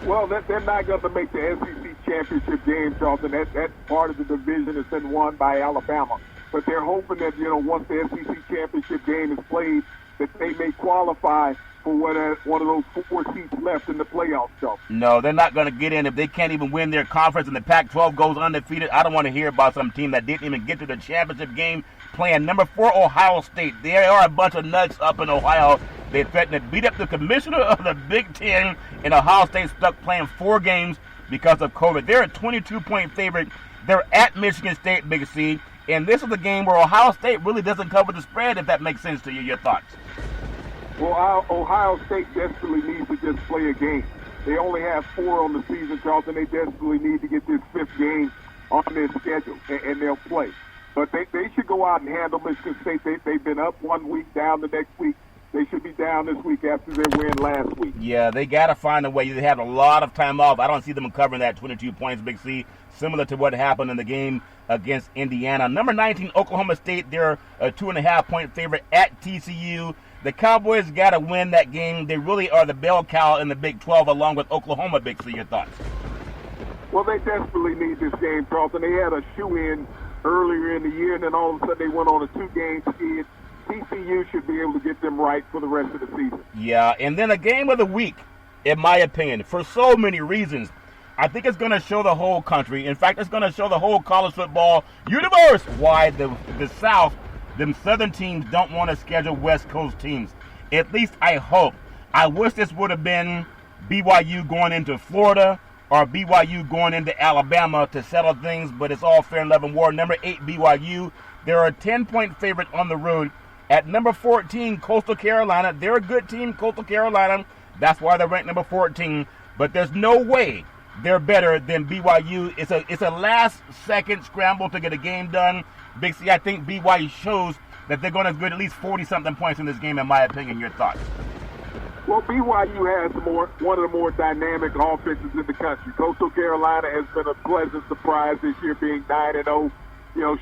Well, they're not going to make the SEC championship game, Charlton. That part of the division has been won by Alabama. But they're hoping that, once the SEC championship game is played, that they may qualify for one of those 4 seats left in the playoffs, Charlton. No, they're not going to get in if they can't even win their conference and the Pac-12 goes undefeated. I don't want to hear about some team that didn't even get to the championship game playing number 4 Ohio State. There are a bunch of nuts up in Ohio. They threatened to beat up the commissioner of the Big Ten, and Ohio State stuck playing 4 games because of COVID. They're a 22-point favorite. They're at Michigan State, Big C. And this is a game where Ohio State really doesn't cover the spread, if that makes sense to you. Your thoughts? Well, Ohio State desperately needs to just play a game. They only have 4 on the season, Charlton. They desperately need to get this 5th game on their schedule, and they'll play. But they should go out and handle Michigan State. They've been up 1 week, down the next week. They should be down this week after their win last week. Yeah, they got to find a way. They had a lot of time off. I don't see them covering that 22 points, Big C, similar to what happened in the game against Indiana. Number 19, Oklahoma State, they're a 2.5 point favorite at TCU. The Cowboys got to win that game. They really are the bell cow in the Big 12 along with Oklahoma, Big C. Your thoughts? Well, they desperately need this game, Charlton. They had a shoe-in earlier in the year, and then all of a sudden they went on a 2-game skid. TCU should be able to get them right for the rest of the season. Yeah, and then a game of the week, in my opinion, for so many reasons. I think it's going to show the whole country. In fact, it's going to show the whole college football universe why the South, them Southern teams, don't want to schedule West Coast teams. At least I hope. I wish this would have been BYU going into Florida or BYU going into Alabama to settle things, but it's all fair and love and war. Number 8, BYU. They're a 10-point favorite on the road. At number 14, Coastal Carolina. They're a good team, Coastal Carolina. That's why they're ranked number 14. But there's no way they're better than BYU. It's a last-second scramble to get a game done. Big C, I think BYU shows that they're going to get at least 40-something points in this game, in my opinion. Your thoughts? Well, BYU has one of the more dynamic offenses in the country. Coastal Carolina has been a pleasant surprise this year, being 9-0,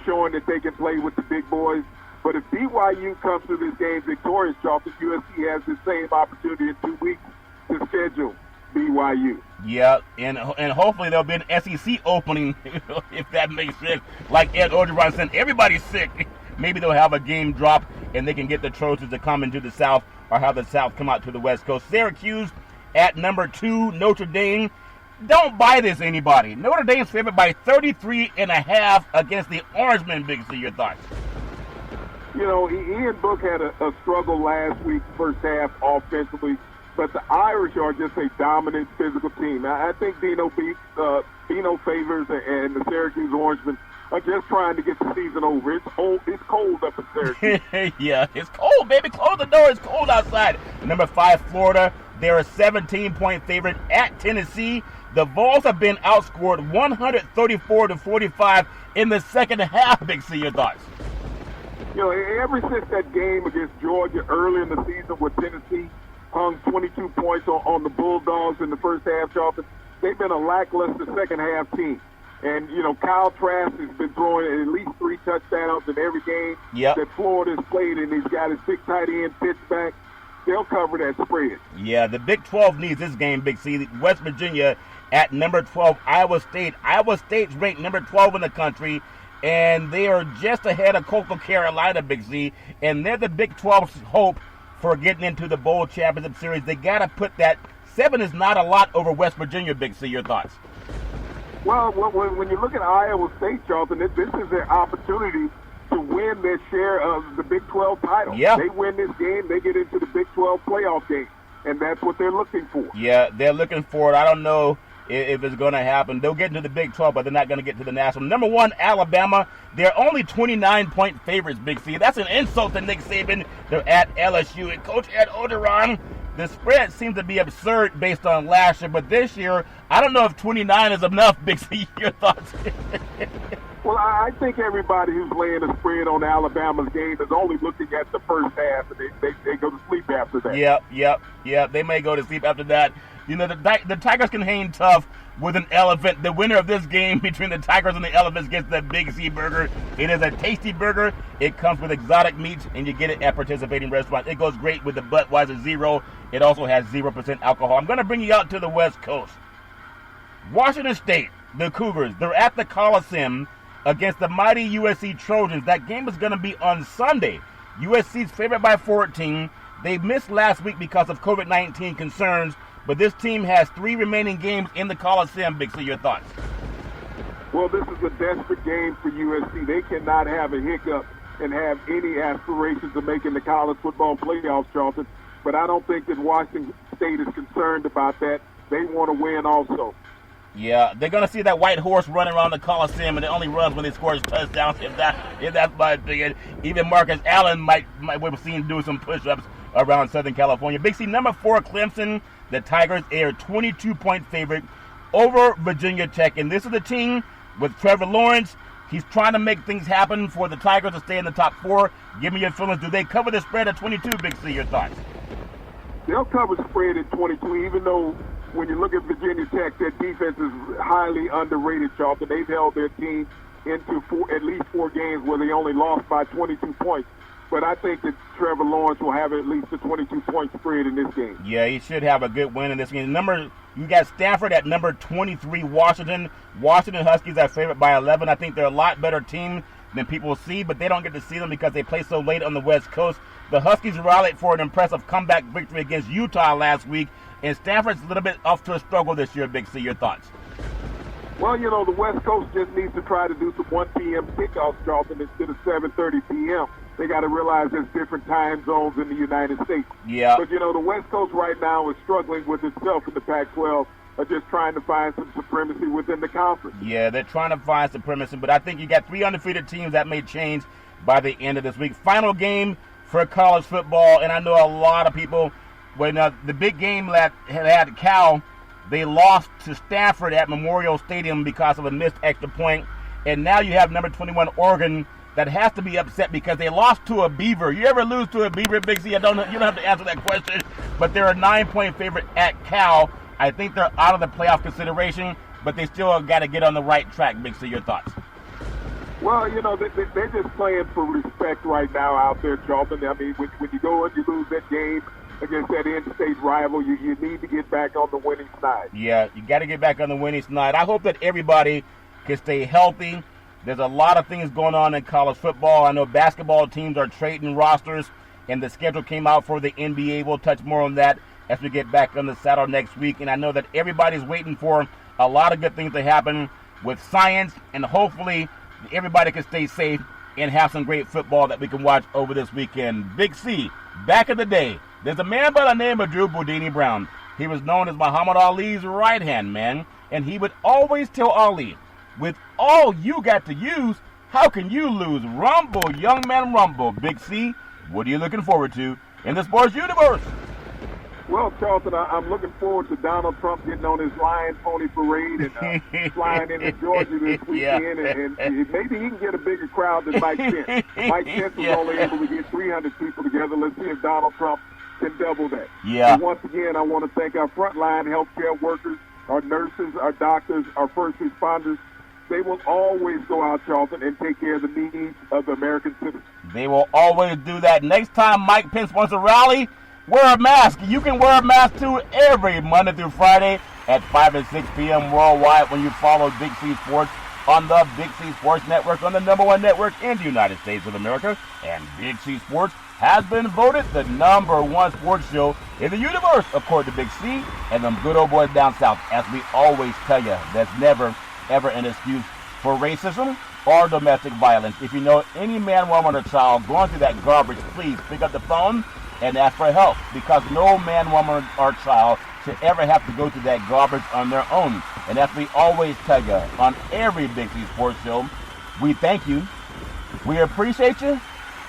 showing that they can play with the big boys. But if BYU comes to this game victorious, Charlton, USC has the same opportunity in 2 weeks to schedule BYU. Yeah, and hopefully there'll be an SEC opening, if that makes sense. Like Ed Orgeron said, everybody's sick. Maybe they'll have a game drop, and they can get the Trojans to come into the South, or have the South come out to the West Coast. Syracuse at number 2, Notre Dame. Don't buy this, anybody. Notre Dame's favored by 33.5 against the Orangemen. Big C, your thoughts? You know, Ian Book had a struggle last week, first half offensively, but the Irish are just a dominant physical team. I think Dino Favors and the Syracuse Orangemen are just trying to get the season over. It's cold up in Syracuse. Yeah, it's cold, baby. Close the door. It's cold outside. Number 5, Florida. They're a 17-point favorite at Tennessee. The Vols have been outscored 134-45 in the second half. Big C, your thoughts? You know, ever since that game against Georgia early in the season where Tennessee hung 22 points on the Bulldogs in the first half, Charlton, they've been a lackluster second half team. And, you know, Kyle Trask has been throwing at least 3 touchdowns in every game that Florida's played, and he's got his big tight end pitch back. They'll cover that spread. Yeah, the Big 12 needs this game, Big C. West Virginia at number 12, Iowa State. Iowa State's ranked number 12 in the country, and they are just ahead of Coastal Carolina, Big C. And they're the Big 12's hope for getting into the Bowl Championship Series. They got to put that. 7 is not a lot over West Virginia, Big C. Your thoughts? Well, when you look at Iowa State, Charlton, this is their opportunity to win their share of the Big 12 title. Yeah. They win this game, they get into the Big 12 playoff game, and that's what they're looking for. Yeah, they're looking for it. I don't know if it's going to happen. They'll get into the Big 12, but they're not going to get to the national. Number 1, Alabama. They're only 29-point favorites, Big C. That's an insult to Nick Saban. They're at LSU. And Coach Ed Orgeron, the spread seems to be absurd based on last year, but this year, I don't know if 29 is enough, Big C. Your thoughts? Well, I think everybody who's laying a spread on Alabama's game is only looking at the first half, and they go to sleep after that. Yep. They may go to sleep after that. You know, the Tigers can hang tough with an elephant. The winner of this game between the Tigers and the Elephants gets the Big C burger. It is a tasty burger. It comes with exotic meats, and you get it at participating restaurants. It goes great with the Budweiser Zero. It also has 0% alcohol. I'm going to bring you out to the West Coast. Washington State, the Cougars, they're at the Coliseum against the mighty USC Trojans. That game is going to be on Sunday. USC's favored by 14. They missed last week because of COVID-19 concerns, but this team has 3 remaining games in the Coliseum. Big C, your thoughts? Well, this is a desperate game for USC. They cannot have a hiccup and have any aspirations of making the college football playoffs, Charlton. But I don't think that Washington State is concerned about that. They want to win also. Yeah, they're going to see that white horse running around the Coliseum, and it only runs when they score touchdowns, if that's my opinion. Even Marcus Allen might we've seen do some push-ups around Southern California. Big C, number 4, Clemson. The Tigers are 22-point favorite over Virginia Tech. And this is the team with Trevor Lawrence. He's trying to make things happen for the Tigers to stay in the top 4. Give me your feelings. Do they cover the spread at 22, Big C? Your thoughts? They'll cover the spread at 22, even though when you look at Virginia Tech, their defense is highly underrated, Charlton. They've held their team into at least 4 games where they only lost by 22 points. But I think that Trevor Lawrence will have at least a 22-point spread in this game. Yeah, he should have a good win in this game. You got Stanford at number 23, Washington. Washington Huskies are favored by 11. I think they're a lot better team than people see, but they don't get to see them because they play so late on the West Coast. The Huskies rallied for an impressive comeback victory against Utah last week, and Stanford's a little bit off to a struggle this year, Big C. Your thoughts? Well, you know, the West Coast just needs to try to do some 1 p.m. kickoffs, Charlton, instead of 7:30 p.m. They got to realize there's different time zones in the United States. Yeah. But, you know, the West Coast right now is struggling with itself in the Pac-12, just trying to find some supremacy within the conference. Yeah, they're trying to find supremacy, but I think you got 3 undefeated teams that may change by the end of this week. Final game for college football, and I know a lot of people, when the big game that had Cal, they lost to Stanford at Memorial Stadium because of a missed extra point, and now you have number 21 Oregon that has to be upset because they lost to a Beaver. You ever lose to a Beaver, Big C? You don't have to answer that question, but they're a 9-point favorite at Cal. I think they're out of the playoff consideration, but they still got to get on the right track, Big C. Your thoughts? Well, you know, they're just playing for respect right now out there, Charlton. I mean, when you go and you lose that game, against that in-state rival. You need to get back on the winning side. Yeah, you got to get back on the winning side. I hope that everybody can stay healthy. There's a lot of things going on in college football. I know basketball teams are trading rosters, and the schedule came out for the NBA. We'll touch more on that as we get back on the saddle next week. And I know that everybody's waiting for a lot of good things to happen with science, and hopefully everybody can stay safe and have some great football that we can watch over this weekend. Big C, back in the day, there's a man by the name of Drew Boudini Brown. He was known as Muhammad Ali's right-hand man, and he would always tell Ali, with all you got to use, how can you lose? Rumble, young man, rumble. Big C, what are you looking forward to in the sports universe? Well, Charlton, I'm looking forward to Donald Trump getting on his lion pony parade and flying into Georgia this weekend, and maybe he can get a bigger crowd than Mike Pence. Mike Pence was only able to get 300 people together. Let's see if Donald Trump can double that. Yeah. And once again, I want to thank our frontline healthcare workers, our nurses, our doctors, our first responders. They will always go out, Charlton, and take care of the needs of the American citizens. They will always do that. Next time Mike Pence wants to rally, wear a mask. You can wear a mask too every Monday through Friday at 5 and 6 p.m. worldwide when you follow Big C Sports on the Big C Sports Network, on the #1 network in the United States of America. And Big C Sports has been voted the #1 sports show in the universe, according to Big C and them good old boys down south. As we always tell you, that's never, ever an excuse for racism or domestic violence. If you know any man, woman, or child going through that garbage, please pick up the phone and ask for help, because no man, woman, or child should ever have to go through that garbage on their own. And as we always tell you on every Big C Sports show, we thank you, we appreciate you,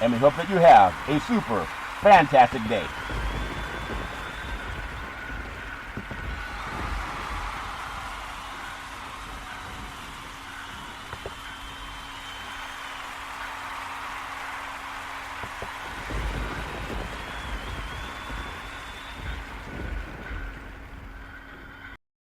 and we hope that you have a super fantastic day.